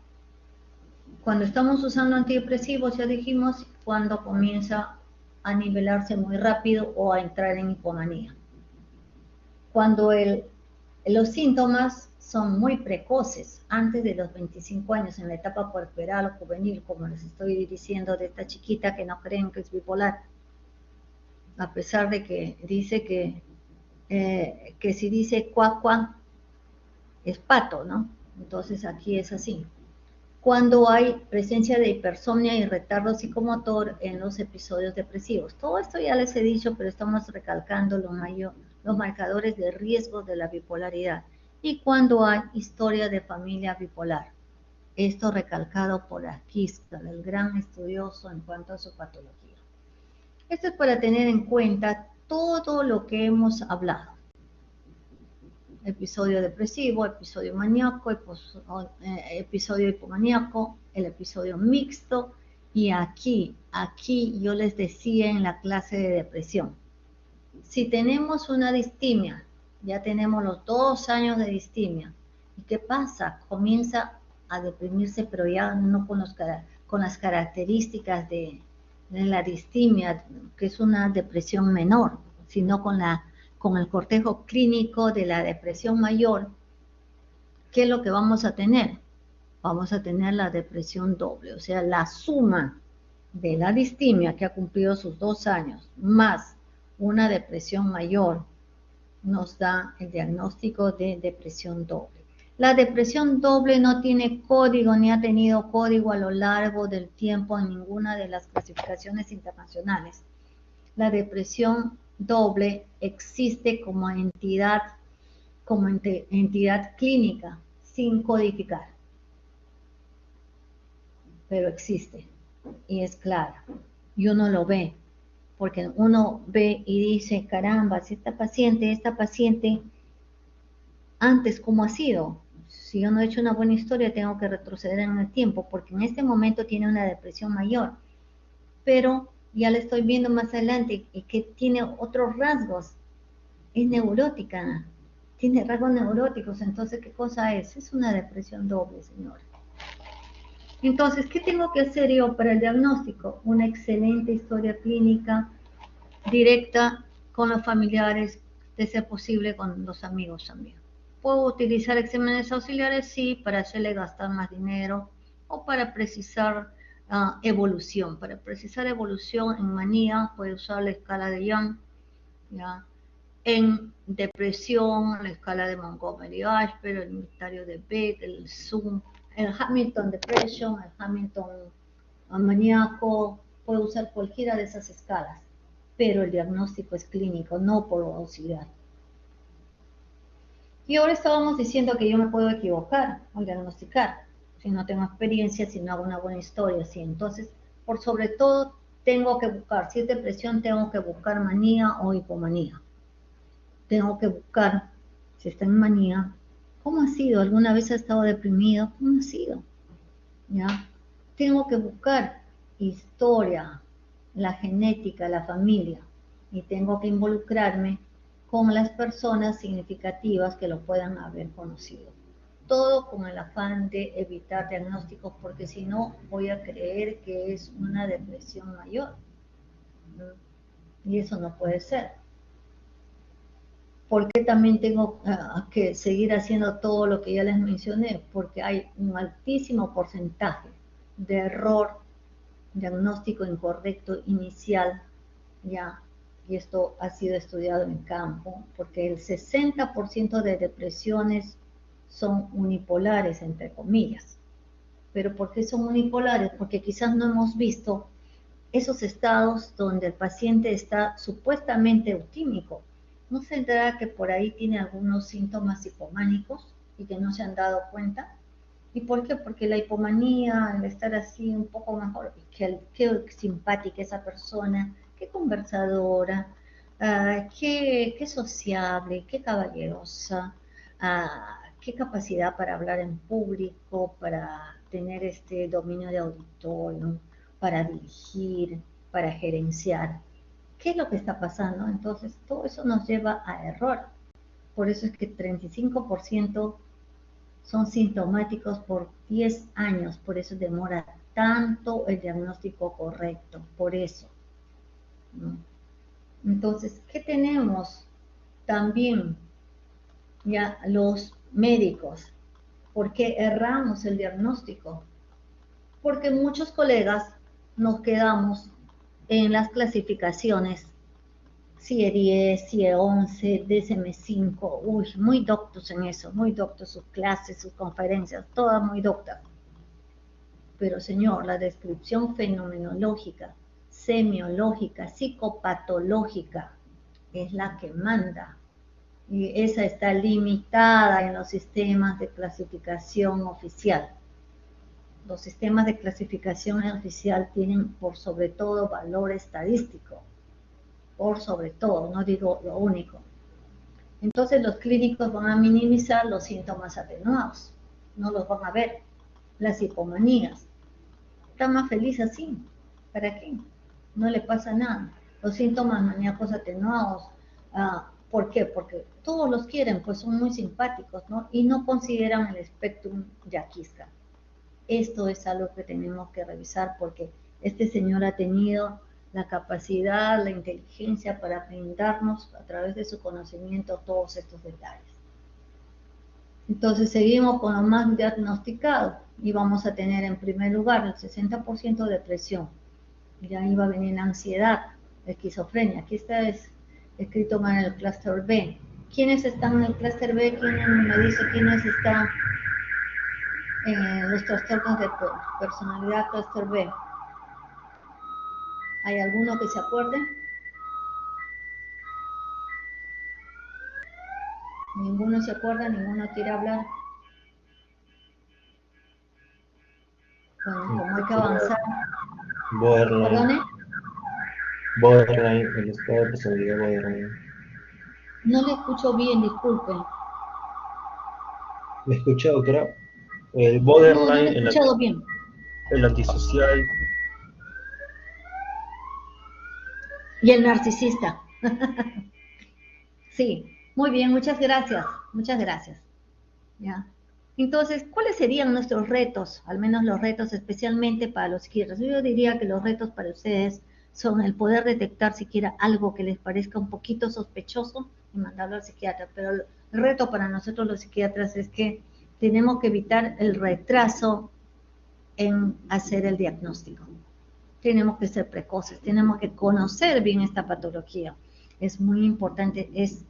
Cuando estamos usando antidepresivos, ya dijimos, cuando comienza a nivelarse muy rápido o a entrar en hipomanía. Cuando los síntomas son muy precoces, antes de los 25 años, en la etapa puerperal o juvenil, como les estoy diciendo de esta chiquita que no creen que es bipolar, a pesar de que dice que si dice cuac, cuac, es pato, ¿no? Entonces aquí es así. Cuando hay presencia de hipersomnia y retardo psicomotor en los episodios depresivos. Todo esto ya les he dicho, pero estamos recalcando los marcadores de riesgo de la bipolaridad. Y cuando hay historia de familia bipolar. Esto recalcado por Akiskel, el gran estudioso en cuanto a su patología. Esto es para tener en cuenta todo lo que hemos hablado. Episodio depresivo, episodio maníaco, episodio hipomaníaco, el episodio mixto, y aquí yo les decía en la clase de depresión, si tenemos una distimia, ya tenemos los 2 años de distimia, ¿y qué pasa? Comienza a deprimirse, pero ya no con las características de la distimia, que es una depresión menor, sino con el cortejo clínico de la depresión mayor. ¿Qué es lo que vamos a tener? Vamos a tener la depresión doble, o sea, la suma de la distimia que ha cumplido sus 2 años, más una depresión mayor, nos da el diagnóstico de depresión doble. La depresión doble no tiene código ni ha tenido código a lo largo del tiempo en ninguna de las clasificaciones internacionales. La depresión doble existe como entidad clínica, sin codificar. Pero existe y es clara. Y uno lo ve, porque uno ve y dice, caramba, si esta paciente, antes, ¿cómo ha sido? Si yo no he hecho una buena historia, tengo que retroceder en el tiempo, porque en este momento tiene una depresión mayor. Pero ya la estoy viendo más adelante y que tiene otros rasgos. Es neurótica, tiene rasgos neuróticos. Entonces, ¿qué cosa es? Es una depresión doble, señores. Entonces, ¿qué tengo que hacer yo para el diagnóstico? Una excelente historia clínica directa con los familiares, de ser posible con los amigos también. ¿Puedo utilizar exámenes auxiliares? Sí, para hacerle gastar más dinero o para precisar evolución. Para precisar evolución en manía, puede usar la escala de Young, ¿ya? En depresión, la escala de Montgomery-Åsberg, el inventario de Beck, el Zoom, el Hamilton Depression, el Hamilton maníaco, puede usar cualquiera de esas escalas, pero el diagnóstico es clínico, no por auxiliar. Y ahora estábamos diciendo que yo me puedo equivocar al diagnosticar, si no tengo experiencia, si no hago una buena historia, sí. Entonces, por sobre todo, tengo que buscar, si es depresión, tengo que buscar manía o hipomanía. Tengo que buscar, si está en manía, ¿cómo ha sido? ¿Alguna vez ha estado deprimido? ¿Cómo ha sido? ¿Ya? Tengo que buscar historia, la genética, la familia, y tengo que involucrarme con las personas significativas que lo puedan haber conocido. Todo con el afán de evitar diagnósticos, porque si no voy a creer que es una depresión mayor. Y eso no puede ser. ¿Por qué también tengo que seguir haciendo todo lo que ya les mencioné? Porque hay un altísimo porcentaje de error, diagnóstico incorrecto inicial, ya, y esto ha sido estudiado en campo, porque el 60% de depresiones son unipolares, entre comillas. ¿Pero por qué son unipolares? Porque quizás no hemos visto esos estados donde el paciente está supuestamente eutímico. ¿No se enterará que por ahí tiene algunos síntomas hipománicos y que no se han dado cuenta? ¿Y por qué? Porque la hipomanía, el estar así un poco mejor, qué simpática esa persona, qué conversadora, qué sociable, qué caballerosa, qué capacidad para hablar en público, para tener este dominio de auditorio, para dirigir, para gerenciar. ¿Qué es lo que está pasando? Entonces, todo eso nos lleva a error. Por eso es que 35% son sintomáticos por 10 años, por eso demora tanto el diagnóstico correcto, por eso, ¿no? Entonces, ¿qué tenemos? También ya los médicos, ¿por qué erramos el diagnóstico? Porque muchos colegas nos quedamos en las clasificaciones CIE 10, CIE 11, DSM-5, uy, muy doctos en eso, muy doctos sus clases, sus conferencias, todas muy doctas. Pero señor, la descripción fenomenológica, semiológica, psicopatológica es la que manda. Y esa está limitada en los sistemas de clasificación oficial. Los sistemas de clasificación oficial tienen por sobre todo valor estadístico. Por sobre todo, no digo lo único. Entonces los clínicos van a minimizar los síntomas atenuados, no los van a ver. Las hipomanías, está más feliz así, ¿para qué? No le pasa nada. Los síntomas maníacos atenuados, ¿por qué? Porque todos los quieren, pues son muy simpáticos, ¿no? Y no consideran el espectrum yaquisca. Esto es algo que tenemos que revisar porque este señor ha tenido la capacidad, la inteligencia para brindarnos a través de su conocimiento todos estos detalles. Entonces seguimos con lo más diagnosticado y vamos a tener en primer lugar el 60% de depresión. Y ahí va a venir la ansiedad, la esquizofrenia. Aquí está escrito en el clúster B. ¿Quiénes están en el clúster B? ¿Quién me dice quiénes están en los trastornos de personalidad clúster B? ¿Hay alguno que se acuerde? ¿Ninguno se acuerda? ¿Ninguno quiere hablar? Bueno, como hay que avanzar. Borderline. ¿Perdone? Borderline, el estado de personalidad borderline. No le escucho bien, disculpe. ¿Me escucha, doctora? El No le he borderline, escuchado bien. el antisocial. Y el narcisista. Sí, muy bien, muchas gracias. Muchas gracias. ¿Ya? Entonces, ¿cuáles serían nuestros retos? Al menos los retos especialmente para los psiquiatras. Yo diría que los retos para ustedes son el poder detectar siquiera algo que les parezca un poquito sospechoso y mandarlo al psiquiatra. Pero el reto para nosotros los psiquiatras es que tenemos que evitar el retraso en hacer el diagnóstico. Tenemos que ser precoces, tenemos que conocer bien esta patología. Es muy importante, es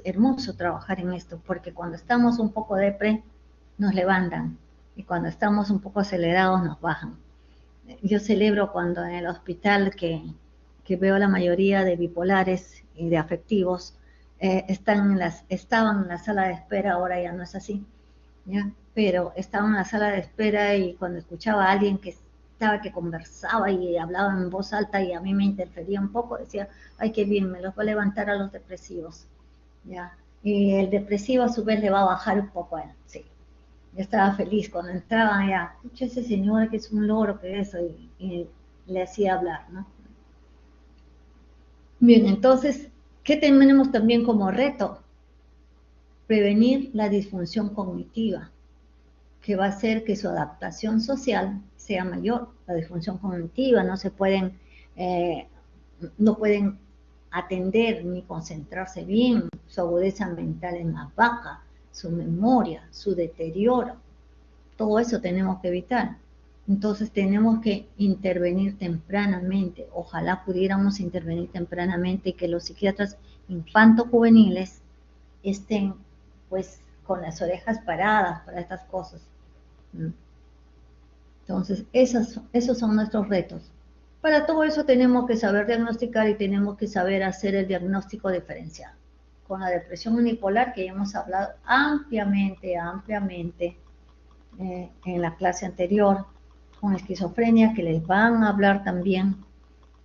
hermoso trabajar en esto, porque cuando estamos un poco depre, nos levantan, y cuando estamos un poco acelerados, nos bajan. Yo celebro cuando en el hospital que veo la mayoría de bipolares y de afectivos, estaban en la sala de espera, ahora ya no es así, ¿ya? Pero estaban en la sala de espera y cuando escuchaba a alguien que conversaba y hablaba en voz alta y a mí me interfería un poco, decía, ay, qué bien, me los va a levantar a los depresivos, ¿ya? Y el depresivo a su vez le va a bajar un poco a él, sí. Yo estaba feliz cuando entraba ya, escucha ese señor que es un loro, que eso, y le hacía hablar, ¿no? Bien, entonces, ¿qué tenemos también como reto? Prevenir la disfunción cognitiva, que va a hacer que su adaptación social sea mayor. La disfunción cognitiva no pueden atender ni concentrarse bien, su agudeza mental es más baja, su memoria, su deterioro, todo eso tenemos que evitar. Entonces tenemos que intervenir tempranamente. Ojalá pudiéramos intervenir tempranamente y que los psiquiatras infanto-juveniles estén pues con las orejas paradas para estas cosas. Entonces, esos son nuestros retos. Para todo eso tenemos que saber diagnosticar y tenemos que saber hacer el diagnóstico diferencial. Con la depresión unipolar, que ya hemos hablado ampliamente en la clase anterior, con esquizofrenia, que les van a hablar también,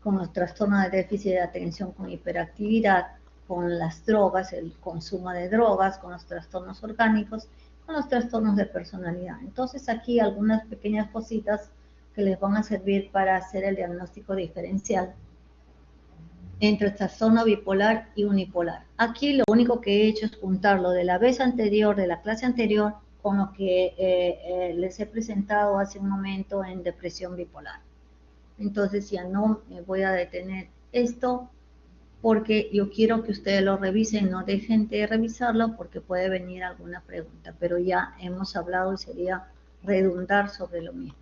con los trastornos de déficit de atención con hiperactividad, con las drogas, el consumo de drogas, con los trastornos orgánicos, con los trastornos de personalidad. Entonces aquí algunas pequeñas cositas que les van a servir para hacer el diagnóstico diferencial entre trastorno bipolar y unipolar. Aquí lo único que he hecho es juntar lo de la vez anterior, de la clase anterior, con lo que les he presentado hace un momento en depresión bipolar. Entonces ya no me voy a detener esto porque yo quiero que ustedes lo revisen, no dejen de revisarlo porque puede venir alguna pregunta, pero ya hemos hablado y sería redundar sobre lo mismo.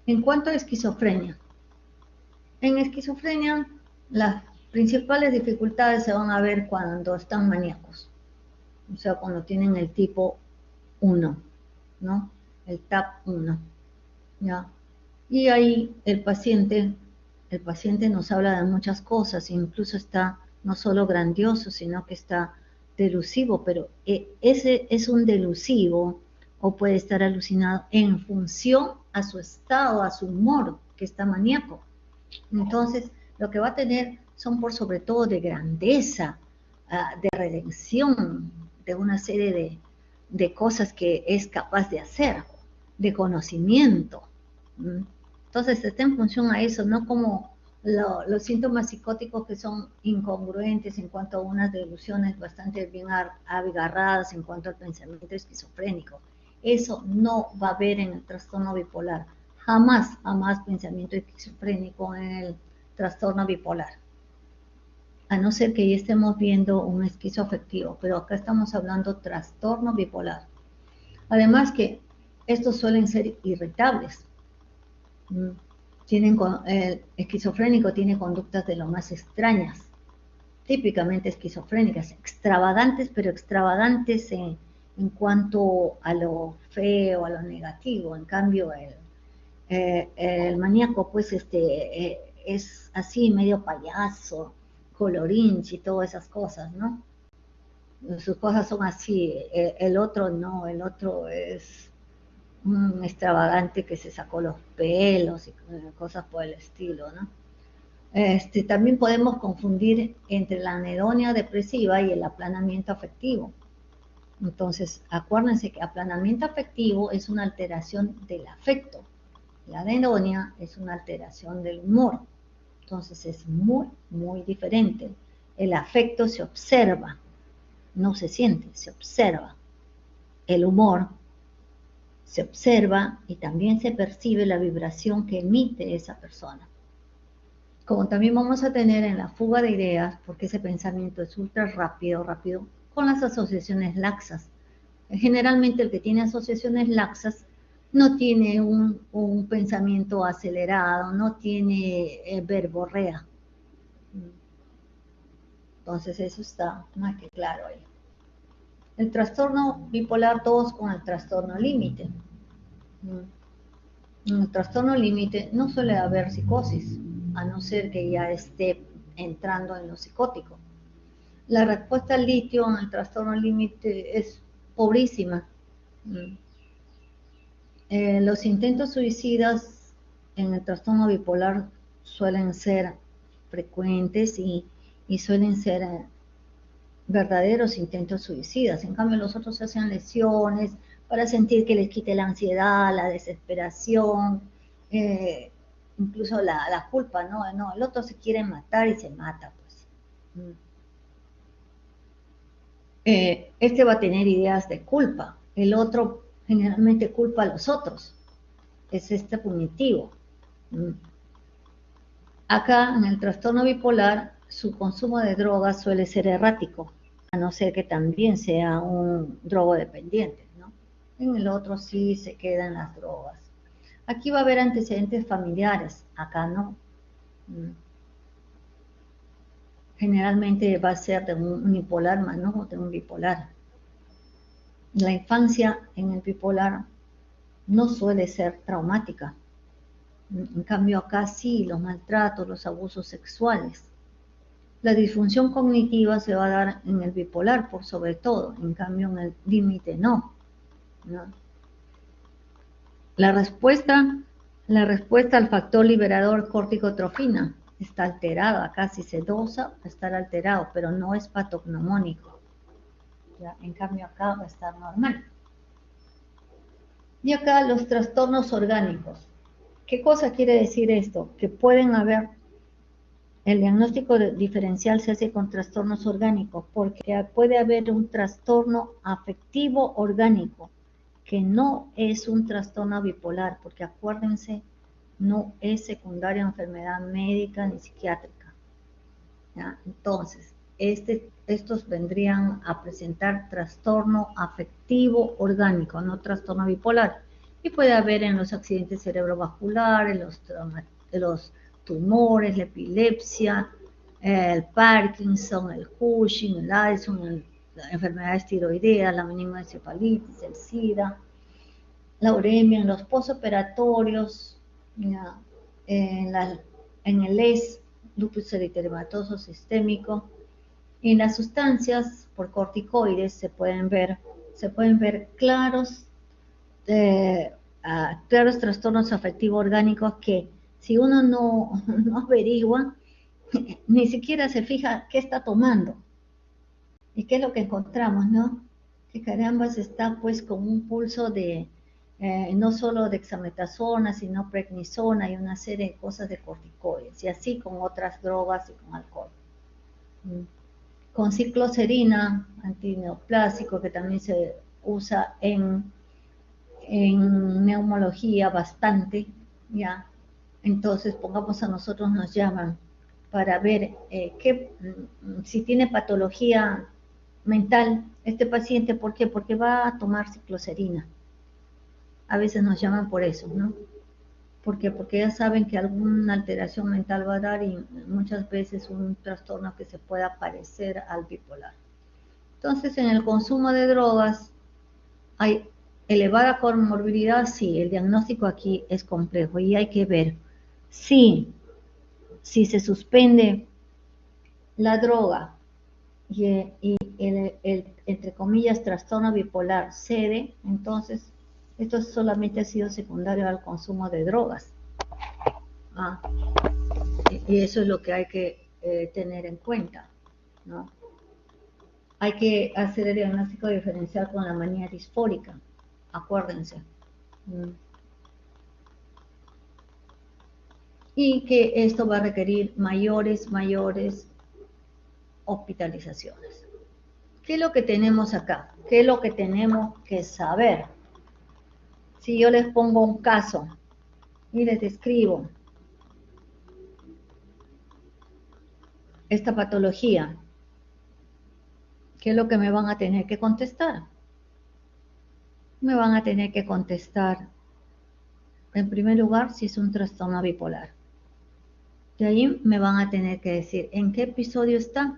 En cuanto a esquizofrenia, en esquizofrenia las principales dificultades se van a ver cuando están maníacos, o sea, cuando tienen el tipo 1, ¿no? El TAP 1, ¿ya? Y ahí el paciente nos habla de muchas cosas, incluso está no solo grandioso, sino que está delusivo, pero ese es un delusivo o puede estar alucinado en función a su estado, a su humor, que está maníaco. Entonces, lo que va a tener son por sobre todo de grandeza, de redención, de una serie de cosas que es capaz de hacer, de conocimiento. Entonces está en función a eso, no como los síntomas psicóticos que son incongruentes en cuanto a unas delusiones bastante bien abigarradas en cuanto al pensamiento esquizofrénico. Eso no va a haber en el trastorno bipolar. Jamás pensamiento esquizofrénico en el trastorno bipolar. A no ser que ya estemos viendo un esquizoafectivo, pero acá estamos hablando trastorno bipolar. Además que estos suelen ser irritables. El esquizofrénico tiene conductas de lo más extrañas, típicamente esquizofrénicas, extravagantes, pero extravagantes en cuanto a lo feo, a lo negativo. En cambio, el maníaco, pues, es así, medio payaso, colorinchi y todas esas cosas, ¿no? Sus cosas son así, el otro no, el otro es un extravagante que se sacó los pelos y cosas por el estilo, ¿no? También podemos confundir entre la anedonia depresiva y el aplanamiento afectivo. Entonces, acuérdense que aplanamiento afectivo es una alteración del afecto. La anedonia es una alteración del humor. Entonces, es muy, muy diferente. El afecto se observa, no se siente, se observa. El humor se observa y también se percibe la vibración que emite esa persona. Como también vamos a tener en la fuga de ideas, porque ese pensamiento es ultra rápido, con las asociaciones laxas. Generalmente el que tiene asociaciones laxas no tiene un pensamiento acelerado, no tiene verborrea. Entonces eso está más que claro ahí. El trastorno bipolar, todos con el trastorno límite. En el trastorno límite no suele haber psicosis, a no ser que ya esté entrando en lo psicótico. La respuesta al litio en el trastorno límite es pobrísima. Los intentos suicidas en el trastorno bipolar suelen ser frecuentes y suelen ser verdaderos intentos suicidas. En cambio, los otros hacen lesiones para sentir que les quite la ansiedad, la desesperación, incluso la culpa, ¿no? El otro se quiere matar y se mata, pues. Este va a tener ideas de culpa, el otro generalmente culpa a los otros, es este punitivo. Acá, en el trastorno bipolar, su consumo de drogas suele ser errático, a no ser que también sea un drogodependiente, ¿no? En el otro sí se quedan las drogas. Aquí va a haber antecedentes familiares, acá no. Generalmente va a ser de un unipolar más no de un bipolar. La infancia en el bipolar no suele ser traumática. En cambio acá sí, los maltratos, los abusos sexuales. La disfunción cognitiva se va a dar en el bipolar por sobre todo, en cambio en el límite no. La respuesta al factor liberador corticotrofina está alterada, acá si se dosa va a estar alterado, pero no es patognomónico. ¿Ya? En cambio acá va a estar normal. Y acá los trastornos orgánicos. ¿Qué cosa quiere decir esto? Que pueden haber, el diagnóstico diferencial se hace con trastornos orgánicos, porque puede haber un trastorno afectivo orgánico, que no es un trastorno bipolar, porque acuérdense, no es secundaria enfermedad médica ni psiquiátrica. ¿Ya? Entonces, estos vendrían a presentar trastorno afectivo orgánico, no trastorno bipolar. Y puede haber en los accidentes cerebrovasculares, los tumores, la epilepsia, el Parkinson, el Cushing, el Addison, las enfermedades tiroideas, la meningoencefalitis, el SIDA, la uremia, en los postoperatorios, en el LES, lupus eritematoso sistémico, y en las sustancias por corticoides se pueden ver claros trastornos afectivos orgánicos que si uno no averigua, ni siquiera se fija qué está tomando. ¿Y qué es lo que encontramos, no? Que caramba está pues con un pulso de no solo dexametasona, sino prednisona y una serie de cosas de corticoides, y así con otras drogas y con alcohol. Con cicloserina, antineoplásico, que también se usa en neumología bastante, ¿ya? Entonces, pongamos a nosotros, nos llaman para ver si tiene patología mental este paciente. ¿Por qué? Porque va a tomar cicloserina. A veces nos llaman por eso, ¿no? ¿Por qué? Porque ya saben que alguna alteración mental va a dar y muchas veces un trastorno que se pueda parecer al bipolar. Entonces, en el consumo de drogas hay elevada comorbilidad, sí, el diagnóstico aquí es complejo y hay que ver si se suspende la droga y el entre comillas, trastorno bipolar cede, entonces esto solamente ha sido secundario al consumo de drogas. Y eso es lo que hay que tener en cuenta, ¿no? Hay que hacer el diagnóstico diferencial con la manía disfórica, acuérdense. Y que esto va a requerir mayores hospitalizaciones. ¿Qué es lo que tenemos acá? ¿Qué es lo que tenemos que saber? Si yo les pongo un caso y les describo esta patología, ¿qué es lo que me van a tener que contestar? Me van a tener que contestar, en primer lugar, si es un trastorno bipolar. De ahí me van a tener que decir en qué episodio está,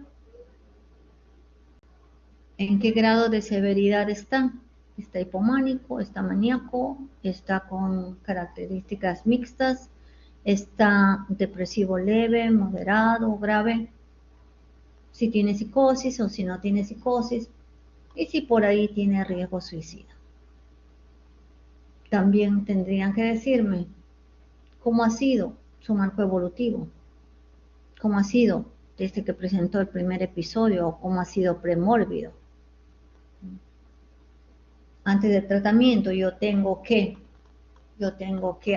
en qué grado de severidad está. Está hipománico, está maníaco, está con características mixtas, está depresivo leve, moderado, grave. si tiene psicosis o si no tiene psicosis, y si por ahí tiene riesgo suicida. También tendrían que decirme cómo ha sido su marco evolutivo, cómo ha sido desde que presentó el primer episodio o cómo ha sido premórbido. Antes del tratamiento yo tengo que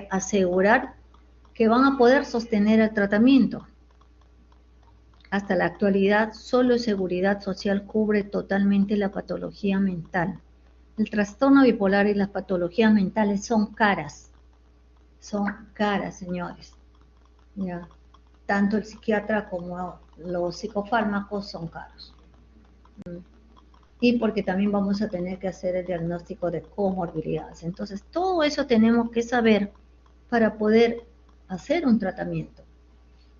asegurar que van a poder sostener el tratamiento. Hasta la actualidad, solo Seguridad Social cubre totalmente la patología mental. El trastorno bipolar y las patologías mentales son caras, señores. ¿Ya? Tanto el psiquiatra como los psicofármacos son caros. Y porque también vamos a tener que hacer el diagnóstico de comorbilidades. Entonces, todo eso tenemos que saber para poder hacer un tratamiento.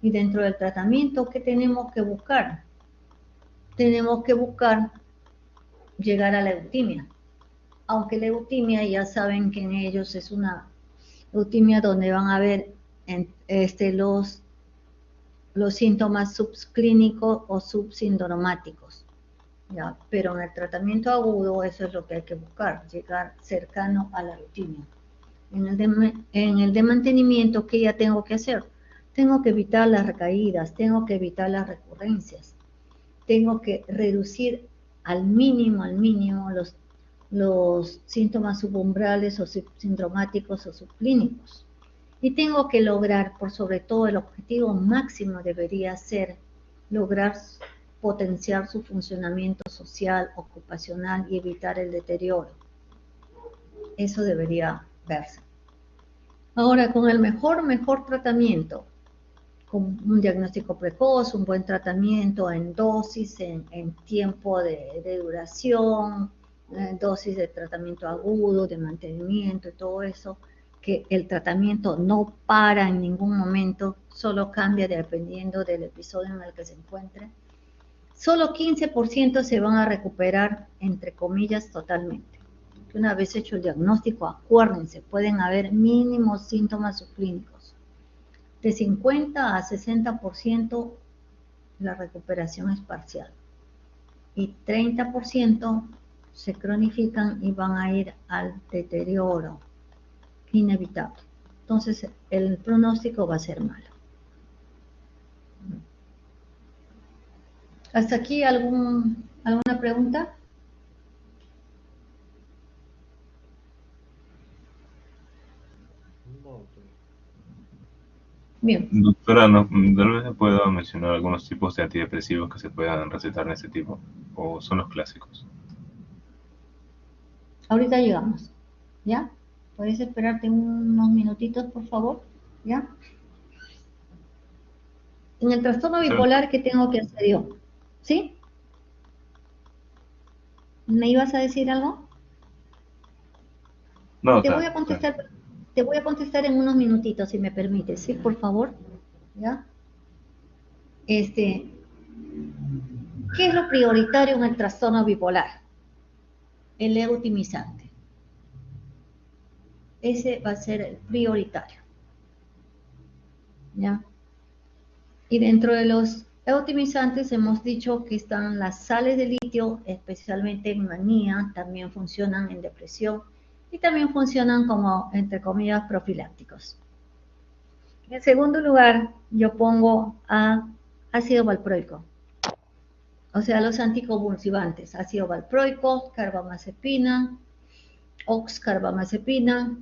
Y dentro del tratamiento, ¿qué tenemos que buscar? Tenemos que buscar llegar a la eutimia. Aunque la eutimia ya saben que en ellos es una eutimia donde van a ver los síntomas subclínicos o subsindromáticos. ¿Ya? Pero en el tratamiento agudo eso es lo que hay que buscar, llegar cercano a la eutimia. En el de mantenimiento, ¿qué ya tengo que hacer? Tengo que evitar las recaídas, tengo que evitar las recurrencias, tengo que reducir al mínimo los síntomas subumbrales o subsindromáticos o subclínicos. Y tengo que lograr, por sobre todo el objetivo máximo debería ser lograr potenciar su funcionamiento social, ocupacional y evitar el deterioro. Eso debería verse. Ahora, con el mejor tratamiento, con un diagnóstico precoz, un buen tratamiento en dosis, en tiempo de duración, dosis de tratamiento agudo, de mantenimiento y todo eso, que el tratamiento no para en ningún momento, solo cambia dependiendo del episodio en el que se encuentre. Solo 15% se van a recuperar, entre comillas, totalmente. Una vez hecho el diagnóstico, acuérdense, pueden haber mínimos síntomas subclínicos. De 50 a 60% la recuperación es parcial. Y 30% se cronifican y van a ir al deterioro inevitable. Entonces, el pronóstico va a ser malo. ¿Hasta aquí alguna pregunta? Bien. Doctora, tal vez me pueda mencionar algunos tipos de antidepresivos que se puedan recetar en este tipo, o son los clásicos. Ahorita llegamos, ¿ya? ¿Puedes esperarte unos minutitos, por favor? ¿Ya? En el trastorno bipolar, ¿qué tengo que hacer yo? ¿Sí? ¿Me ibas a decir algo? No, Te voy a contestar en unos minutitos, si me permites, ¿sí? Por favor. ¿Ya? ¿Qué es lo prioritario en el trastorno bipolar? El eutimizante. Ese va a ser el prioritario. ¿Ya? Y dentro de los eutimizantes hemos dicho que están las sales de litio, especialmente en manía, también funcionan en depresión y también funcionan como, entre comillas, profilácticos. En segundo lugar, yo pongo a ácido valproico, o sea, los anticonvulsivantes, ácido valproico, carbamazepina, oxcarbamazepina,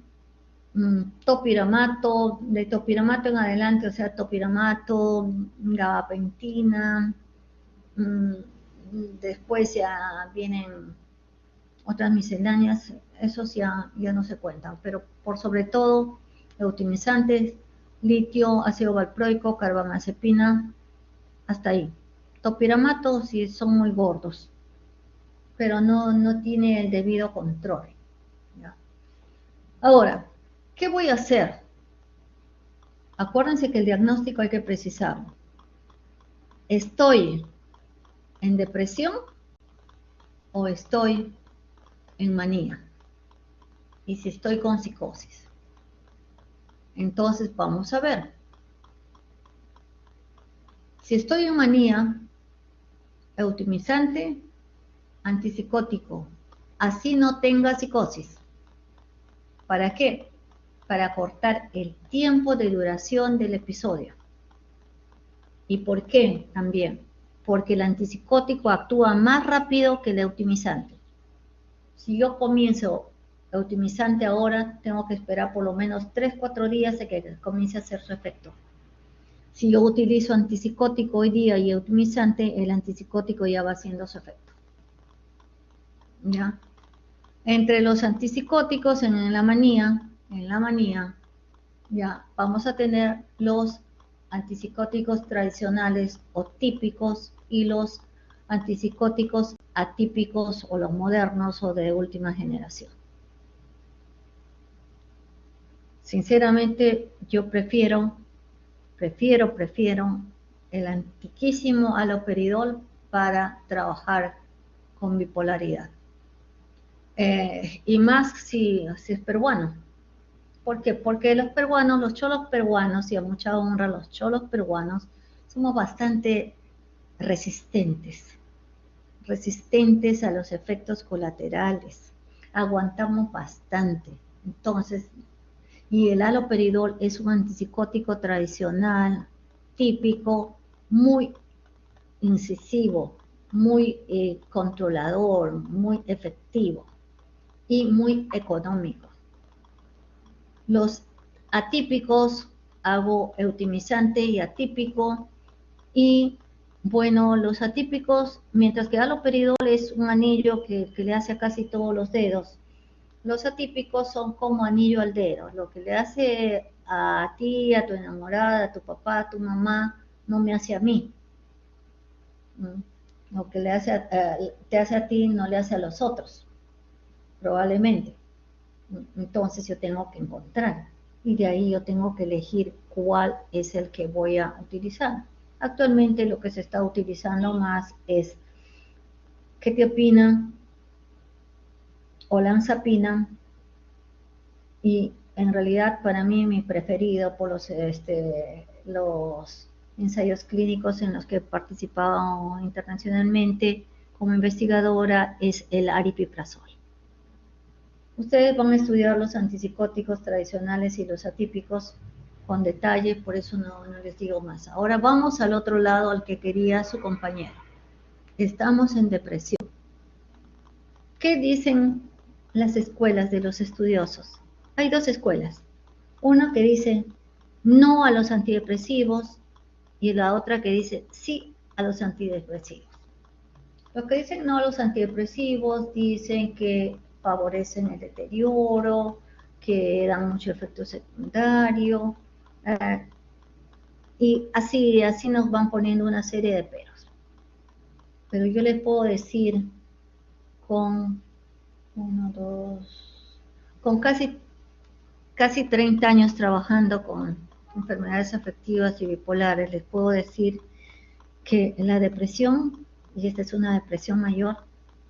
topiramato, de topiramato en adelante, o sea, topiramato, gabapentina, después ya vienen otras misceláneas, esos ya no se cuentan, pero por sobre todo, eutimizantes, litio, ácido valproico, carbamazepina, hasta ahí. Topiramato sí son muy gordos, pero no tiene el debido control. ¿Ya? Ahora, ¿qué voy a hacer? Acuérdense que el diagnóstico hay que precisarlo. ¿Estoy en depresión o estoy en manía? Y si estoy con psicosis. Entonces vamos a ver. Si estoy en manía, eutimizante, antipsicótico, así no tenga psicosis. ¿Para qué? Para cortar el tiempo de duración del episodio. ¿Y por qué también? Porque el antipsicótico actúa más rápido que el eutimizante. Si yo comienzo eutimizante ahora, tengo que esperar por lo menos 3-4 días de que comience a hacer su efecto. Si yo utilizo antipsicótico hoy día y eutimizante, el antipsicótico ya va haciendo su efecto. ¿Ya? Entre los antipsicóticos en la manía, ya vamos a tener los antipsicóticos tradicionales o típicos y los antipsicóticos atípicos o los modernos o de última generación. Sinceramente, yo prefiero el antiquísimo haloperidol para trabajar con bipolaridad. Y más si es peruano. ¿Por qué? Porque los peruanos, los cholos peruanos, y a mucha honra los cholos peruanos, somos bastante resistentes a los efectos colaterales, aguantamos bastante. Entonces, y el haloperidol es un antipsicótico tradicional, típico, muy incisivo, muy controlador, muy efectivo y muy económico. Los atípicos, hago eutimizante y atípico, y bueno, los atípicos, mientras que haloperidol es un anillo que le hace a casi todos los dedos, los atípicos son como anillo al dedo. Lo que le hace a ti, a tu enamorada, a tu papá, a tu mamá, no me hace a mí. Lo que te hace a ti no le hace a los otros, probablemente. Entonces yo tengo que encontrar, y de ahí yo tengo que elegir cuál es el que voy a utilizar. Actualmente lo que se está utilizando más es quetiapina, olanzapina, y en realidad para mí mi preferido por los ensayos clínicos en los que he participado internacionalmente como investigadora es el aripiprazol. Ustedes van a estudiar los antipsicóticos tradicionales y los atípicos con detalle, por eso no les digo más. Ahora vamos al otro lado al que quería su compañero. Estamos en depresión. ¿Qué dicen las escuelas de los estudiosos? Hay dos escuelas. Una que dice no a los antidepresivos y la otra que dice sí a los antidepresivos. Los que dicen no a los antidepresivos dicen que favorecen el deterioro, que dan mucho efecto secundario, y así nos van poniendo una serie de peros. Pero yo les puedo decir con casi 30 años trabajando con enfermedades afectivas y bipolares, les puedo decir que la depresión, y esta es una depresión mayor,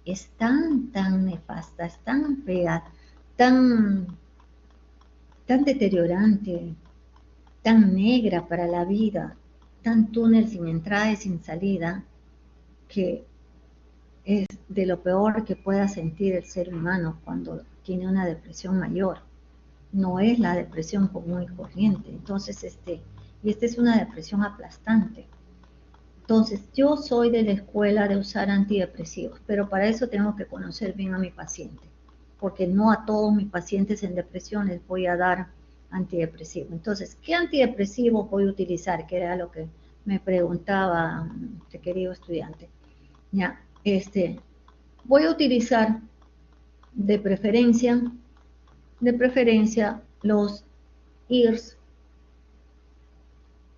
es tan nefasta, es tan fea, tan deteriorante, tan negra para la vida, tan túnel sin entrada y sin salida, que es de lo peor que pueda sentir el ser humano cuando tiene una depresión mayor. No es la depresión común y corriente. Entonces, esta es una depresión aplastante. Entonces, yo soy de la escuela de usar antidepresivos, pero para eso tengo que conocer bien a mi paciente, porque no a todos mis pacientes en depresión les voy a dar antidepresivo. Entonces, ¿qué antidepresivo voy a utilizar? Que era lo que me preguntaba este querido estudiante. Ya, voy a utilizar de preferencia los IRS,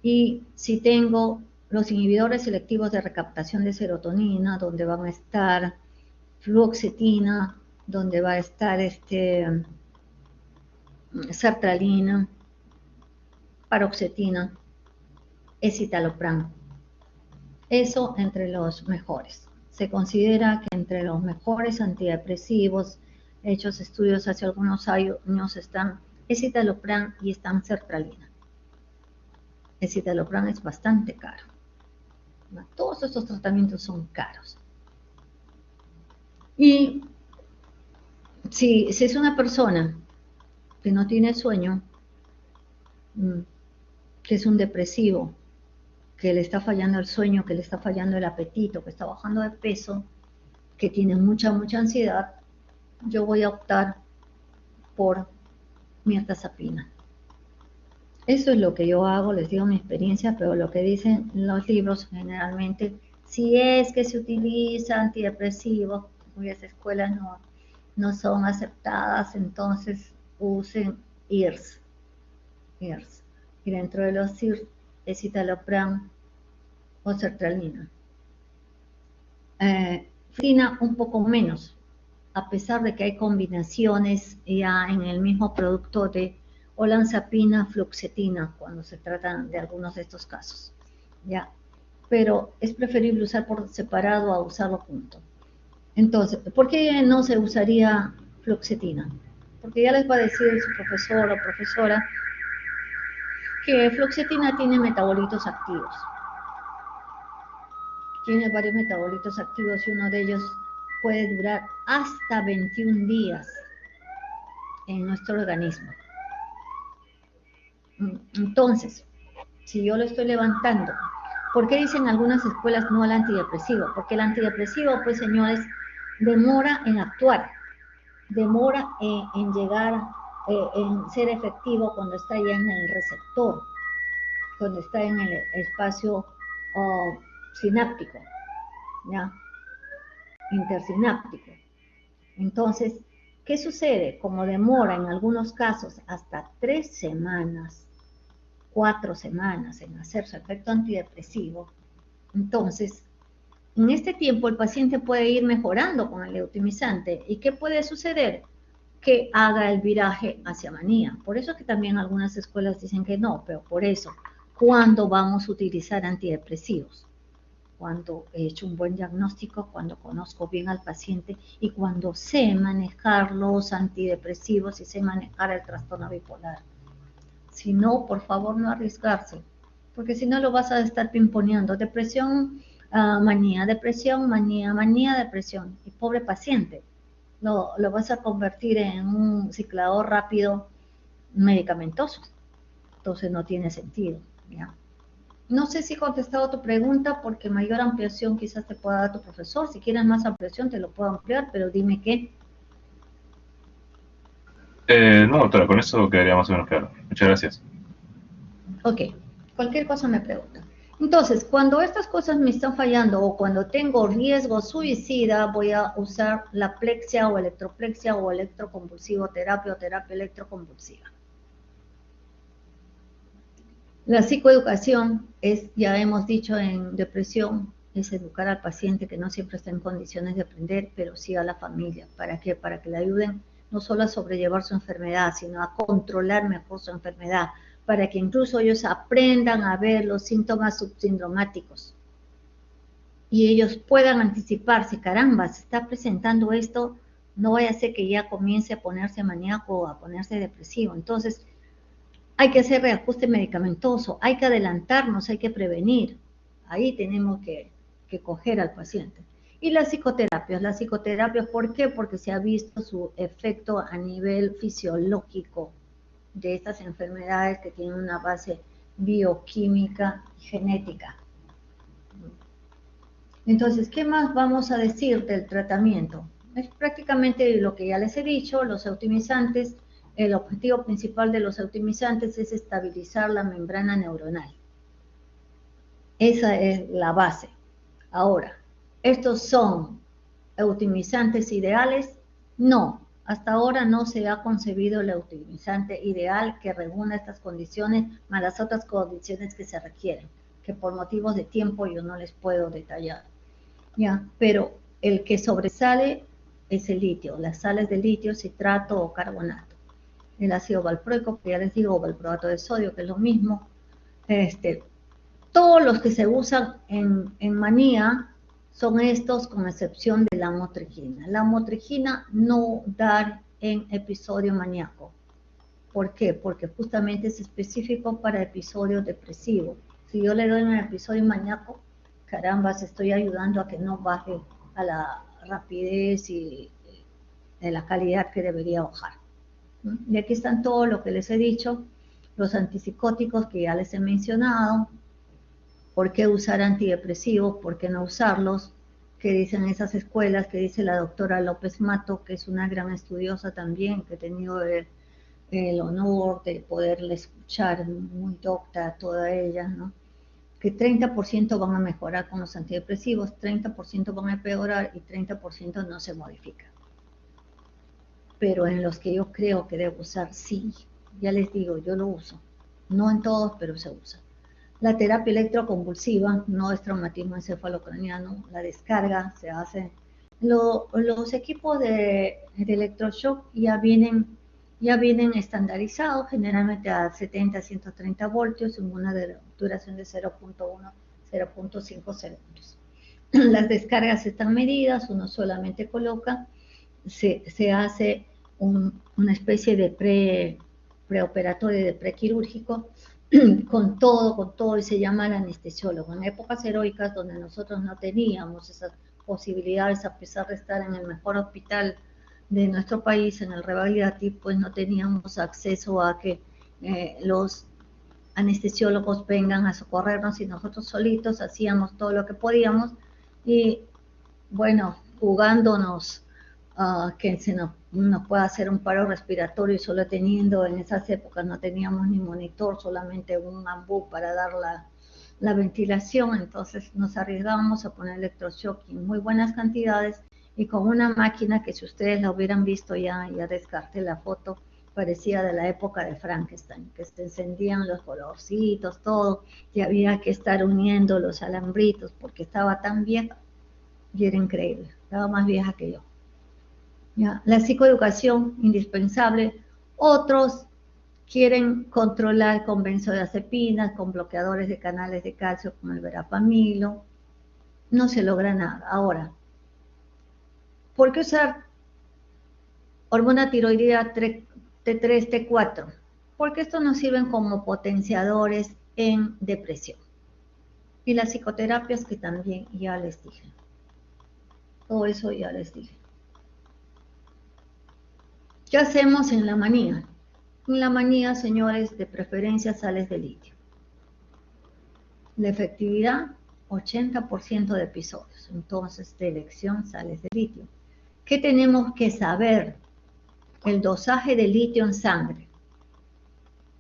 y si tengo los inhibidores selectivos de recaptación de serotonina, donde van a estar fluoxetina, donde va a estar sertralina, paroxetina, escitalopram. Eso entre los mejores. Se considera que entre los mejores antidepresivos hechos estudios hace algunos años están escitalopram y están sertralina. El citalopram es bastante caro. Todos estos tratamientos son caros. Y si es una persona que no tiene sueño, que es un depresivo, que le está fallando el sueño, que le está fallando el apetito, que está bajando de peso, que tiene mucha ansiedad, yo voy a optar por mirtazapina. Eso es lo que yo hago, les digo mi experiencia, pero lo que dicen los libros generalmente, si es que se utiliza antidepresivos, cuyas escuelas no son aceptadas, entonces usen IRS. Y dentro de los IRS es citalopram o sertralina. Fina un poco menos, a pesar de que hay combinaciones ya en el mismo producto de olanzapina, fluoxetina, cuando se tratan de algunos de estos casos, ¿ya? Pero es preferible usar por separado a usarlo junto. Entonces, ¿por qué no se usaría fluoxetina? Porque ya les va a decir su profesor o profesora que fluoxetina tiene metabolitos activos. Tiene varios metabolitos activos y uno de ellos puede durar hasta 21 días en nuestro organismo. Entonces, si yo lo estoy levantando, ¿por qué dicen algunas escuelas no al antidepresivo? Porque el antidepresivo, pues señores, demora en actuar, demora en llegar, en ser efectivo cuando está ya en el receptor, cuando está en el espacio sináptico, ¿ya? Intersináptico. Entonces, ¿qué sucede? Como demora en algunos casos hasta 3 semanas, 4 semanas en hacer su efecto antidepresivo, entonces, en este tiempo el paciente puede ir mejorando con el eutimizante. ¿Y qué puede suceder? Que haga el viraje hacia manía. Por eso es que también algunas escuelas dicen que no, pero por eso, ¿cuándo vamos a utilizar antidepresivos? Cuando he hecho un buen diagnóstico, cuando conozco bien al paciente y cuando sé manejar los antidepresivos y sé manejar el trastorno bipolar. Si no, por favor, no arriesgarse, porque si no lo vas a estar pimponeando. Depresión, manía, depresión, manía, manía, depresión. Y pobre paciente, lo vas a convertir en un ciclador rápido medicamentoso. Entonces no tiene sentido, ¿ya? No sé si he contestado tu pregunta, porque mayor ampliación quizás te pueda dar tu profesor. Si quieres más ampliación te lo puedo ampliar, pero dime qué. No, doctora, con eso quedaría más o menos claro. Muchas gracias. Ok, cualquier cosa me pregunta. Entonces, cuando estas cosas me están fallando o cuando tengo riesgo suicida, voy a usar la plexia o electroplexia o electroconvulsivo terapia o terapia electroconvulsiva. La psicoeducación es, ya hemos dicho en depresión, es educar al paciente que no siempre está en condiciones de aprender, pero sí a la familia. ¿Para qué? Para que le ayuden no solo a sobrellevar su enfermedad, sino a controlar mejor su enfermedad, para que incluso ellos aprendan a ver los síntomas subsindromáticos y ellos puedan anticiparse. Caramba, se está presentando esto, no vaya a ser que ya comience a ponerse maníaco o a ponerse depresivo. Entonces, hay que hacer reajuste medicamentoso, hay que adelantarnos, hay que prevenir. Ahí tenemos que coger al paciente. Y las psicoterapias, ¿por qué? Porque se ha visto su efecto a nivel fisiológico de estas enfermedades que tienen una base bioquímica y genética. Entonces, ¿qué más vamos a decir del tratamiento? Es prácticamente lo que ya les he dicho, los eutimizantes. El objetivo principal de los eutimizantes es estabilizar la membrana neuronal. Esa es la base. Ahora, ¿estos son eutimizantes ideales? No, hasta ahora no se ha concebido el eutimizante ideal que reúna estas condiciones más las otras condiciones que se requieren, que por motivos de tiempo yo no les puedo detallar. Ya, pero el que sobresale es el litio, las sales de litio, citrato o carbonato. El ácido valproico, que ya les digo, valproato de sodio, que es lo mismo. Todos los que se usan en manía son estos, con excepción de la motrigina. La motrigina no da en episodio maníaco. ¿Por qué? Porque justamente es específico para episodios depresivos. Si yo le doy en el episodio maníaco, carambas, estoy ayudando a que no baje a la rapidez y de la calidad que debería bajar. Y aquí están todo lo que les he dicho, los antipsicóticos que ya les he mencionado, por qué usar antidepresivos, por qué no usarlos, que dicen esas escuelas, que dice la doctora López Mato, que es una gran estudiosa también, que he tenido el honor de poderla escuchar, muy docta toda ella, ¿no? Que 30% van a mejorar con los antidepresivos, 30% van a empeorar y 30% no se modifica. Pero en los que yo creo que debo usar, sí, ya les digo, yo lo uso. No en todos, pero se usa. La terapia electroconvulsiva no es traumatismo encefalocraniano, la descarga se hace. Los equipos de electroshock ya vienen estandarizados, generalmente a 70 a 130 voltios en una duración de 0.1, 0.5 segundos. Las descargas están medidas, uno solamente coloca, se hace una especie de preoperatorio, de prequirúrgico, con todo, y se llama el anestesiólogo. En épocas heroicas donde nosotros no teníamos esas posibilidades, a pesar de estar en el mejor hospital de nuestro país, en el Revalidativ, pues no teníamos acceso a que los anestesiólogos vengan a socorrernos y nosotros solitos hacíamos todo lo que podíamos y bueno, jugándonos que nos pueda hacer un paro respiratorio y solo teniendo en esas épocas no teníamos ni monitor, solamente un ambú para dar la ventilación, entonces nos arriesgábamos a poner electroshock en muy buenas cantidades y con una máquina que si ustedes la hubieran visto ya descarté la foto, parecía de la época de Frankenstein, que se encendían los colorcitos, todo, y había que estar uniendo los alambritos porque estaba tan vieja y era increíble, estaba más vieja que yo. ¿Ya? La psicoeducación, indispensable. Otros quieren controlar con benzodiazepinas, con bloqueadores de canales de calcio como el verapamilo. No se logra nada. Ahora, ¿por qué usar hormona tiroidea T3, T4? Porque estos nos sirven como potenciadores en depresión. Y las psicoterapias que también ya les dije. Todo eso ya les dije. ¿Qué hacemos en la manía? En la manía, señores, de preferencia sales de litio. La efectividad, 80% de episodios. Entonces, de elección, sales de litio. ¿Qué tenemos que saber? El dosaje de litio en sangre.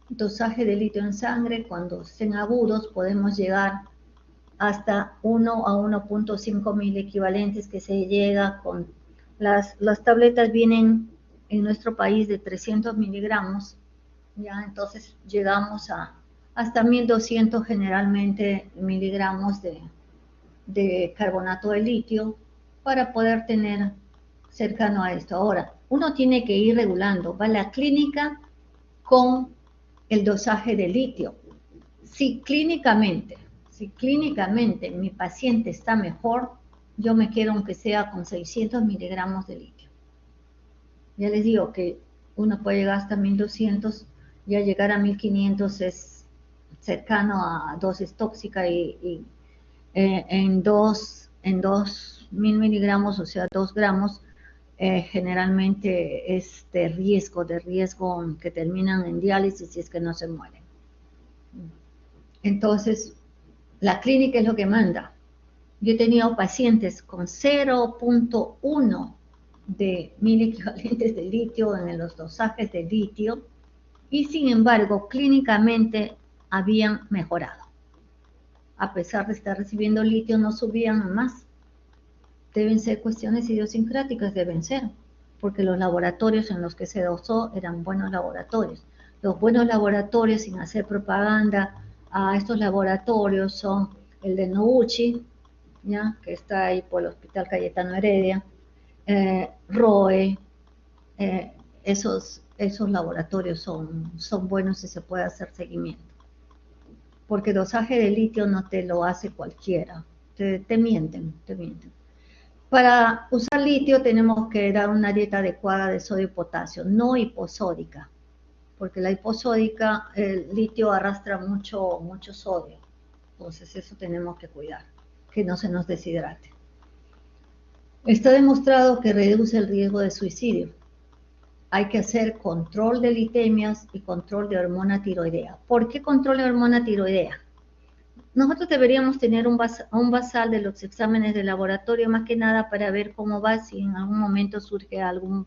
Dosaje de litio en sangre, cuando estén agudos, podemos llegar hasta 1 a 1.5 mil equivalentes que se llega con... Las tabletas vienen en nuestro país de 300 miligramos, ya entonces llegamos hasta 1200 generalmente miligramos de carbonato de litio para poder tener cercano a esto. Ahora, uno tiene que ir regulando, va a la clínica con el dosaje de litio. Si clínicamente mi paciente está mejor, yo me quedo aunque sea con 600 miligramos de litio. Ya les digo que uno puede llegar hasta 1200, ya llegar a 1500 es cercano a dosis tóxica y en 2.000 miligramos, o sea, 2 gramos, generalmente es de riesgo que terminan en diálisis si es que no se mueren. Entonces, la clínica es lo que manda. Yo he tenido pacientes con 0.1 de mil equivalentes de litio en los dosajes de litio y sin embargo clínicamente habían mejorado. A pesar de estar recibiendo litio no subían más. Deben ser cuestiones idiosincráticas, deben ser, porque los laboratorios en los que se dosó eran buenos laboratorios. Los buenos laboratorios, sin hacer propaganda a estos laboratorios, son el de Noguchi, ¿ya? Que está ahí por el Hospital Cayetano Heredia, ROE, esos laboratorios son buenos y se puede hacer seguimiento. Porque dosaje de litio no te lo hace cualquiera, te mienten. Para usar litio tenemos que dar una dieta adecuada de sodio y potasio, no hiposódica, porque la hiposódica, el litio arrastra mucho sodio, entonces eso tenemos que cuidar. que no se nos deshidrate. Está demostrado que reduce el riesgo de suicidio. Hay que hacer control de lipemias y control de hormona tiroidea. ¿Por qué control de hormona tiroidea? Nosotros deberíamos tener un basal de los exámenes de laboratorio, más que nada para ver cómo va, si en algún momento surge algún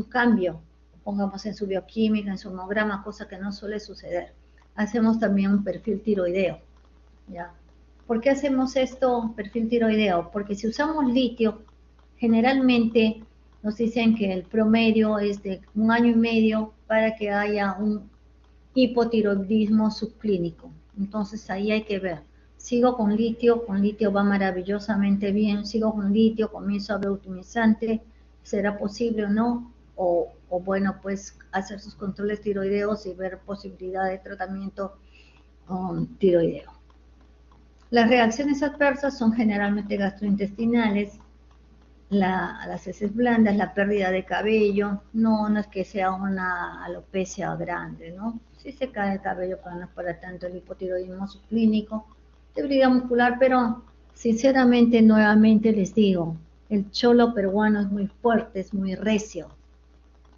cambio, pongamos en su bioquímica, en su hemograma, cosa que no suele suceder. Hacemos también un perfil tiroideo, ¿ya? ¿Por qué hacemos esto, perfil tiroideo? Porque si usamos litio, generalmente nos dicen que el promedio es de 1 año y medio para que haya un hipotiroidismo subclínico. Entonces ahí hay que ver. Sigo con litio va maravillosamente bien, sigo con litio, comienzo a ver optimizante, ¿será posible o no? O bueno, pues hacer sus controles tiroideos y ver posibilidad de tratamiento tiroideo. Las reacciones adversas son generalmente gastrointestinales, las heces blandas, la pérdida de cabello, no es que sea una alopecia grande, ¿no? Sí se cae el cabello, pero no es para tanto el hipotiroidismo subclínico, debilidad muscular, pero sinceramente, nuevamente les digo, el cholo peruano es muy fuerte, es muy recio,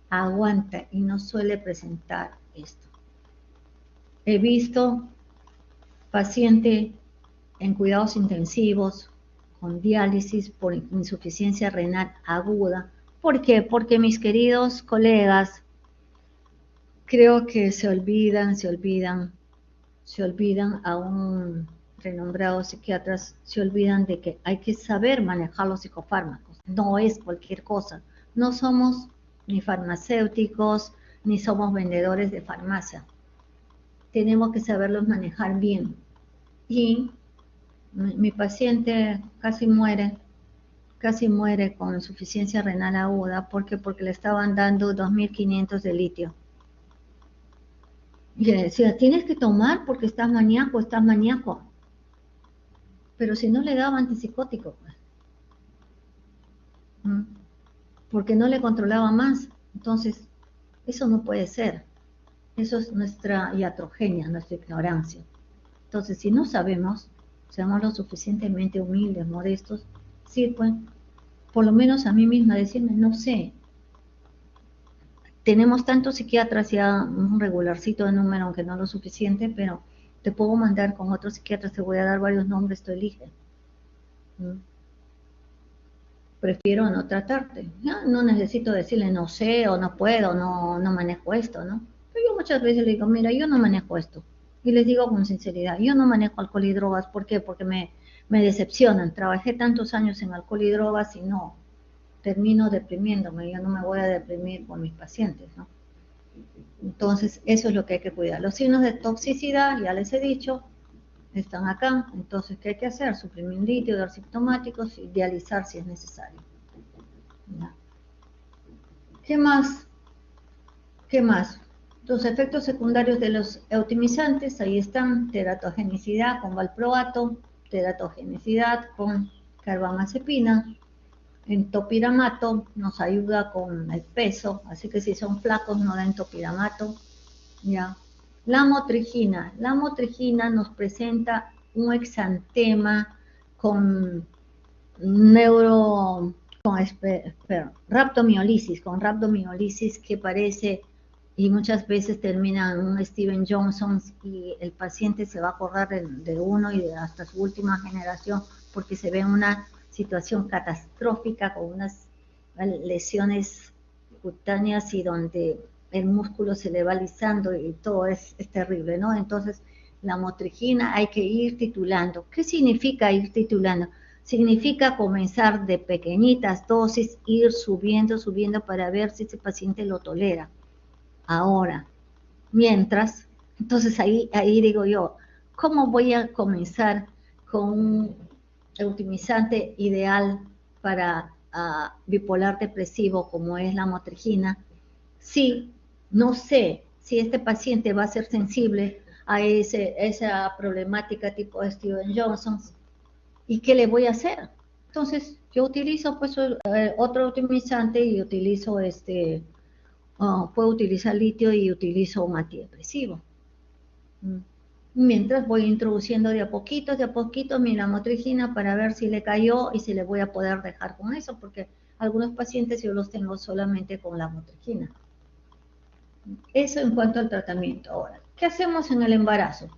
aguanta y no suele presentar esto. He visto paciente en cuidados intensivos, con diálisis por insuficiencia renal aguda. ¿Por qué? Porque mis queridos colegas, creo que se olvidan, aún renombrados psiquiatras, se olvidan de que hay que saber manejar los psicofármacos. No es cualquier cosa. No somos ni farmacéuticos, ni somos vendedores de farmacia. Tenemos que saberlos manejar bien. Y mi paciente casi muere con insuficiencia renal aguda. ¿Por qué? Porque le estaban dando 2.500 de litio. Y le decía, tienes que tomar porque estás maníaco. Pero si no le daba antipsicótico, pues. Porque no le controlaba más. Entonces, eso no puede ser. Eso es nuestra iatrogenia, nuestra ignorancia. Entonces, si no sabemos, seamos lo suficientemente humildes, modestos, sí, pues, por lo menos a mí misma decirme, no sé. Tenemos tantos psiquiatras ya, un regularcito de número, aunque no lo suficiente, pero te puedo mandar con otros psiquiatras, te voy a dar varios nombres, tú eliges. Prefiero no tratarte. Ya no necesito decirle no sé, o no puedo, no manejo esto, ¿no? Pero yo muchas veces le digo, mira, yo no manejo esto. Y les digo con sinceridad, yo no manejo alcohol y drogas. ¿Por qué? Porque me decepcionan. Trabajé tantos años en alcohol y drogas y no, termino deprimiéndome. Yo no me voy a deprimir por mis pacientes, ¿no? Entonces, eso es lo que hay que cuidar. Los signos de toxicidad, ya les he dicho, están acá. Entonces, ¿qué hay que hacer? Suprimir litio, dar sintomáticos y dializar si es necesario. ¿Ya? ¿Qué más? Los efectos secundarios de los eutimizantes, ahí están, teratogenicidad con valproato, teratogenicidad con carbamazepina, en topiramato nos ayuda con el peso, así que si son flacos no den topiramato, ¿ya? La motrigina nos presenta un exantema con rhabdomiolisis que parece, y muchas veces termina en un Steven Johnson y el paciente se va a correr de uno y hasta su última generación porque se ve una situación catastrófica con unas lesiones cutáneas y donde el músculo se le va alisando y todo es terrible, ¿no? Entonces, la motrigina hay que ir titulando. ¿Qué significa ir titulando? Significa comenzar de pequeñitas dosis, ir subiendo para ver si ese paciente lo tolera. Ahora, mientras, entonces ahí digo yo, ¿cómo voy a comenzar con un eutimizante ideal para bipolar depresivo como es la motrigina? Sí, no sé si este paciente va a ser sensible a esa problemática tipo de Steven Johnson. ¿Y qué le voy a hacer? Entonces, yo utilizo pues otro optimizante y utilizo puedo utilizar litio y utilizo un antidepresivo. Mientras voy introduciendo de a poquito mi lamotrigina para ver si le cayó y si le voy a poder dejar con eso, porque algunos pacientes yo los tengo solamente con lamotrigina. Eso en cuanto al tratamiento. Ahora, ¿qué hacemos en el embarazo?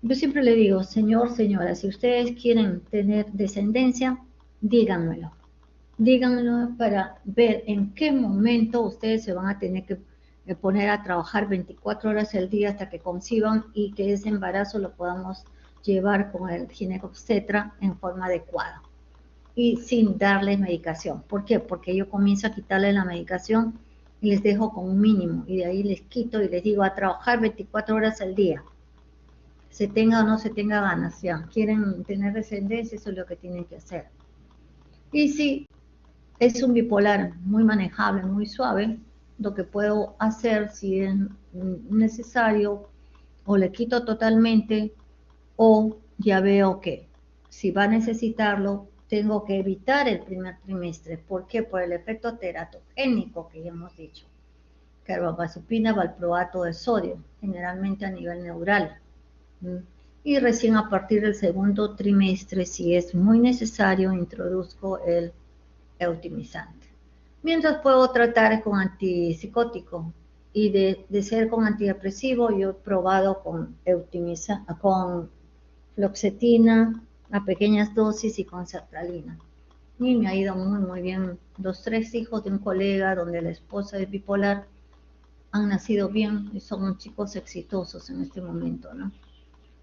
Yo siempre le digo, señor, señora, si ustedes quieren tener descendencia, díganmelo. Díganmelo para ver en qué momento ustedes se van a tener que poner a trabajar 24 horas al día hasta que conciban y que ese embarazo lo podamos llevar con el ginecobstetra en forma adecuada y sin darles medicación. ¿Por qué? Porque yo comienzo a quitarles la medicación y les dejo con un mínimo y de ahí les quito y les digo a trabajar 24 horas al día. Se tenga o no se tenga ganas, ya. Quieren tener descendencia, eso es lo que tienen que hacer. Y si es un bipolar muy manejable, muy suave, lo que puedo hacer si es necesario, o le quito totalmente, o ya veo que si va a necesitarlo, tengo que evitar el primer trimestre. ¿Por qué? Por el efecto teratogénico que ya hemos dicho. Carbamazepina, valproato de sodio, generalmente a nivel neural. Y recién a partir del segundo trimestre, si es muy necesario, introduzco el eutimizante. Mientras puedo tratar con antipsicótico y de ser con antidepresivo, yo he probado con con fluoxetina a pequeñas dosis y con sertralina. Y me ha ido muy bien. Los 3 hijos de un colega donde la esposa es bipolar han nacido bien y son chicos exitosos en este momento, ¿no?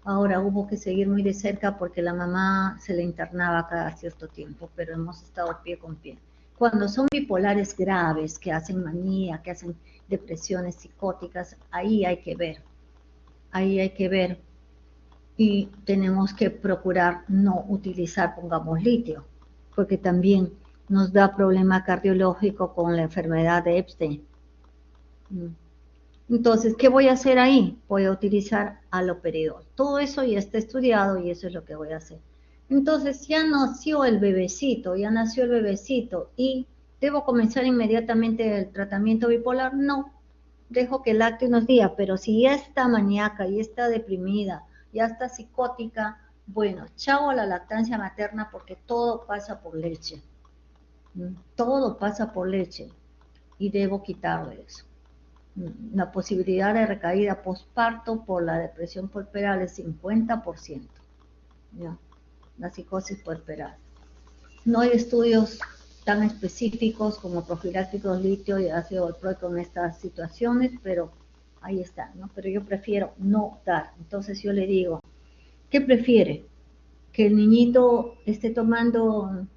Ahora hubo que seguir muy de cerca porque la mamá se le internaba cada cierto tiempo, pero hemos estado pie con pie. Cuando son bipolares graves, que hacen manía, que hacen depresiones psicóticas, ahí hay que ver. Ahí hay que ver. Y tenemos que procurar no utilizar, pongamos, litio, porque también nos da problema cardiológico con la enfermedad de Epstein. Entonces, ¿qué voy a hacer ahí? Voy a utilizar haloperidol. Todo eso ya está estudiado y eso es lo que voy a hacer. Entonces, ya nació el bebecito y ¿debo comenzar inmediatamente el tratamiento bipolar? No, dejo que lacte unos días, pero si ya está maníaca, ya está deprimida, ya está psicótica, bueno, chao a la lactancia materna porque todo pasa por leche. Todo pasa por leche y debo quitarle eso. La posibilidad de recaída postparto por la depresión puerperal es 50%. ¿Ya? La psicosis puerperal. No hay estudios tan específicos como profilácticos litio y ácido valproico en estas situaciones, pero ahí está, ¿no? Pero yo prefiero no dar. Entonces yo le digo, ¿qué prefiere? ¿Que el niñito esté tomando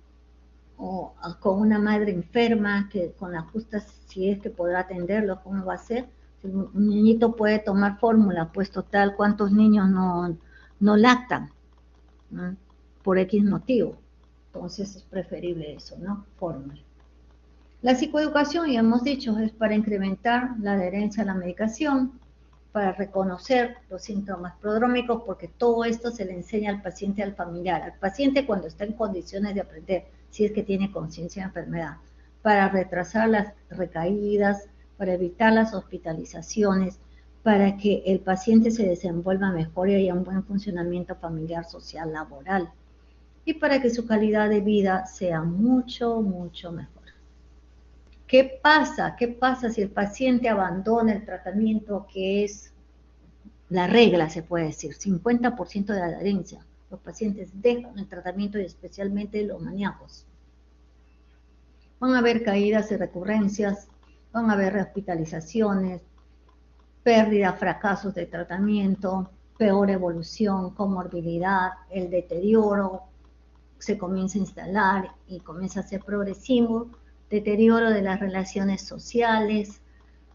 o con una madre enferma, que con la justa, si es que podrá atenderlo, cómo va a ser? Si un niñito puede tomar fórmula, pues total, ¿cuántos niños no lactan? ¿No? Por X motivo. Entonces es preferible eso, ¿no? Fórmula. La psicoeducación, ya hemos dicho, es para incrementar la adherencia a la medicación, para reconocer los síntomas prodrómicos, porque todo esto se le enseña al paciente, al familiar, al paciente cuando está en condiciones de aprender, si es que tiene conciencia de enfermedad, para retrasar las recaídas, para evitar las hospitalizaciones, para que el paciente se desenvuelva mejor y haya un buen funcionamiento familiar, social, laboral, y para que su calidad de vida sea mucho mejor. ¿Qué pasa? ¿Qué pasa si el paciente abandona el tratamiento, que es la regla, se puede decir, 50% de adherencia? Los pacientes dejan el tratamiento y especialmente los maníacos. Van a haber caídas y recurrencias, van a haber hospitalizaciones, pérdida, fracasos de tratamiento, peor evolución, comorbilidad, el deterioro se comienza a instalar y comienza a ser progresivo, deterioro de las relaciones sociales,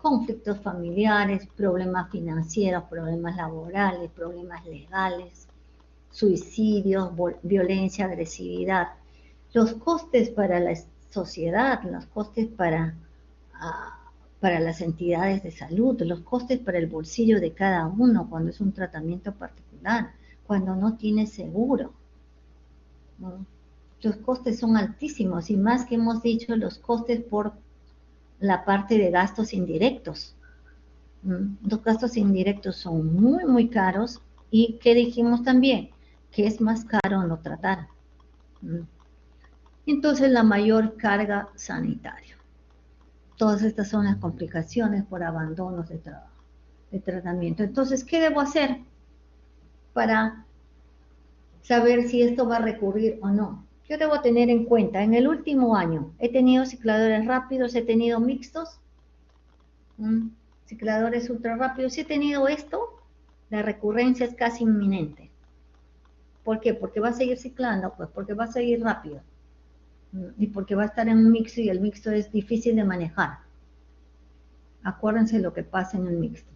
conflictos familiares, problemas financieros, problemas laborales, problemas legales, suicidios, violencia, agresividad. Los costes para la sociedad, los costes para las entidades de salud, los costes para el bolsillo de cada uno cuando es un tratamiento particular, cuando no tiene seguro, ¿no? Los costes son altísimos y más que hemos dicho, los costes por la parte de gastos indirectos. Los gastos indirectos son muy, muy caros. ¿Y qué dijimos también? Que es más caro no tratar. Entonces, la mayor carga sanitaria. Todas estas son las complicaciones por abandonos de trabajo, de tratamiento. Entonces, ¿qué debo hacer para saber si esto va a recurrir o no? Yo debo tener en cuenta, en el último año, he tenido cicladores rápidos, he tenido mixtos, cicladores ultra rápidos. Si he tenido esto, la recurrencia es casi inminente. ¿Por qué? Porque va a seguir ciclando, pues porque va a seguir rápido. Y porque va a estar en un mixto y el mixto es difícil de manejar. Acuérdense lo que pasa en el mixto.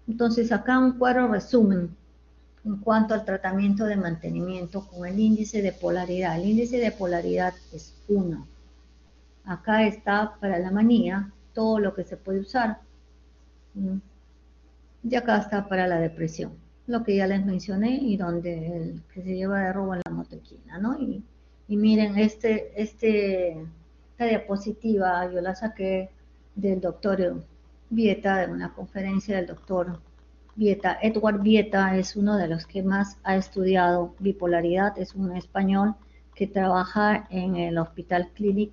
Entonces, acá un cuadro resumen en cuanto al tratamiento de mantenimiento con el índice de polaridad. El índice de polaridad es 1. Acá está para la manía todo lo que se puede usar. Y acá está para la depresión, lo que ya les mencioné y donde el que se lleva de robo en la motoquina, ¿no? Y miren, esta diapositiva yo la saqué del doctor Vieta, de una conferencia del doctor Vieta. Edward Vieta es uno de los que más ha estudiado bipolaridad, es un español que trabaja en el Hospital Clínic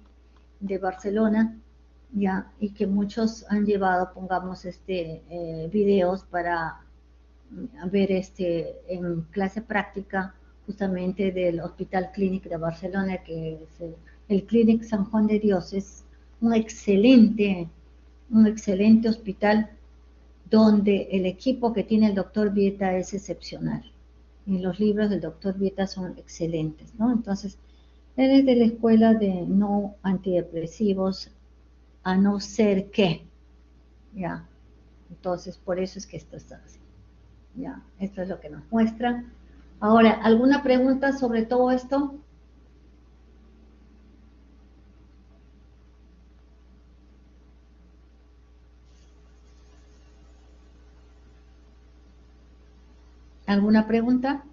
de Barcelona, ya, y que muchos han llevado, pongamos, videos para ver en clase práctica justamente del Hospital Clínic de Barcelona, que es el Clínic San Juan de Dios. Es un excelente hospital donde el equipo que tiene el doctor Vieta es excepcional. Y los libros del doctor Vieta son excelentes, ¿no? Entonces, él es de la escuela de no antidepresivos, a no ser que, ¿ya? Entonces, por eso es que esto está así, ¿ya? Esto es lo que nos muestra. Ahora, ¿alguna pregunta sobre todo esto? ¿Alguna pregunta?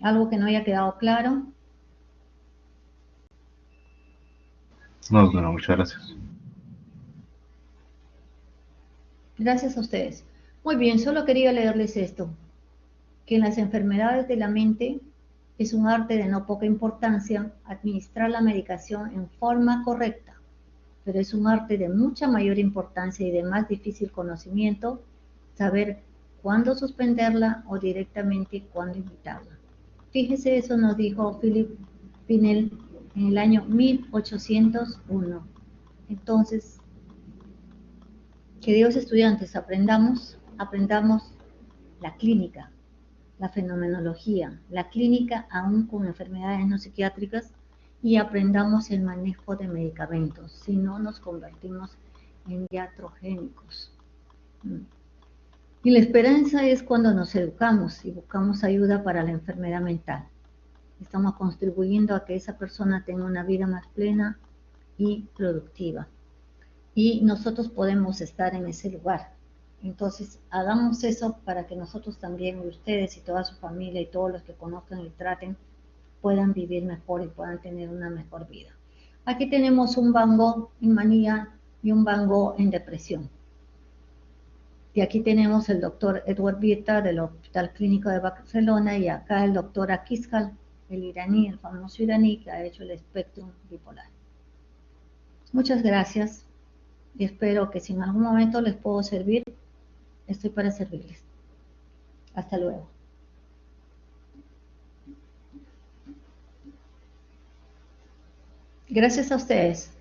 ¿Algo que no haya quedado claro? No, doctora, muchas gracias. Gracias a ustedes. Muy bien, solo quería leerles esto, que en las enfermedades de la mente es un arte de no poca importancia administrar la medicación en forma correcta, pero es un arte de mucha mayor importancia y de más difícil conocimiento saber cuándo suspenderla o directamente cuándo evitarla. Fíjese, eso nos dijo Philip Pinel en el año 1801. Entonces, queridos estudiantes, aprendamos la clínica, la fenomenología, la clínica aún con enfermedades no psiquiátricas, y aprendamos el manejo de medicamentos, si no nos convertimos en iatrogénicos. Y la esperanza es cuando nos educamos y buscamos ayuda para la enfermedad mental. Estamos contribuyendo a que esa persona tenga una vida más plena y productiva. Y nosotros podemos estar en ese lugar. Entonces, hagamos eso para que nosotros también, ustedes y toda su familia y todos los que conozcan y traten, puedan vivir mejor y puedan tener una mejor vida. Aquí tenemos un Van Gogh en manía y un Van Gogh en depresión. Y aquí tenemos el doctor Edward Vieta del Hospital Clínico de Barcelona, y acá el doctor Akizkal, el iraní, el famoso iraní que ha hecho el espectro bipolar. Muchas gracias y espero que si en algún momento les puedo servir, estoy para servirles. Hasta luego. Gracias a ustedes.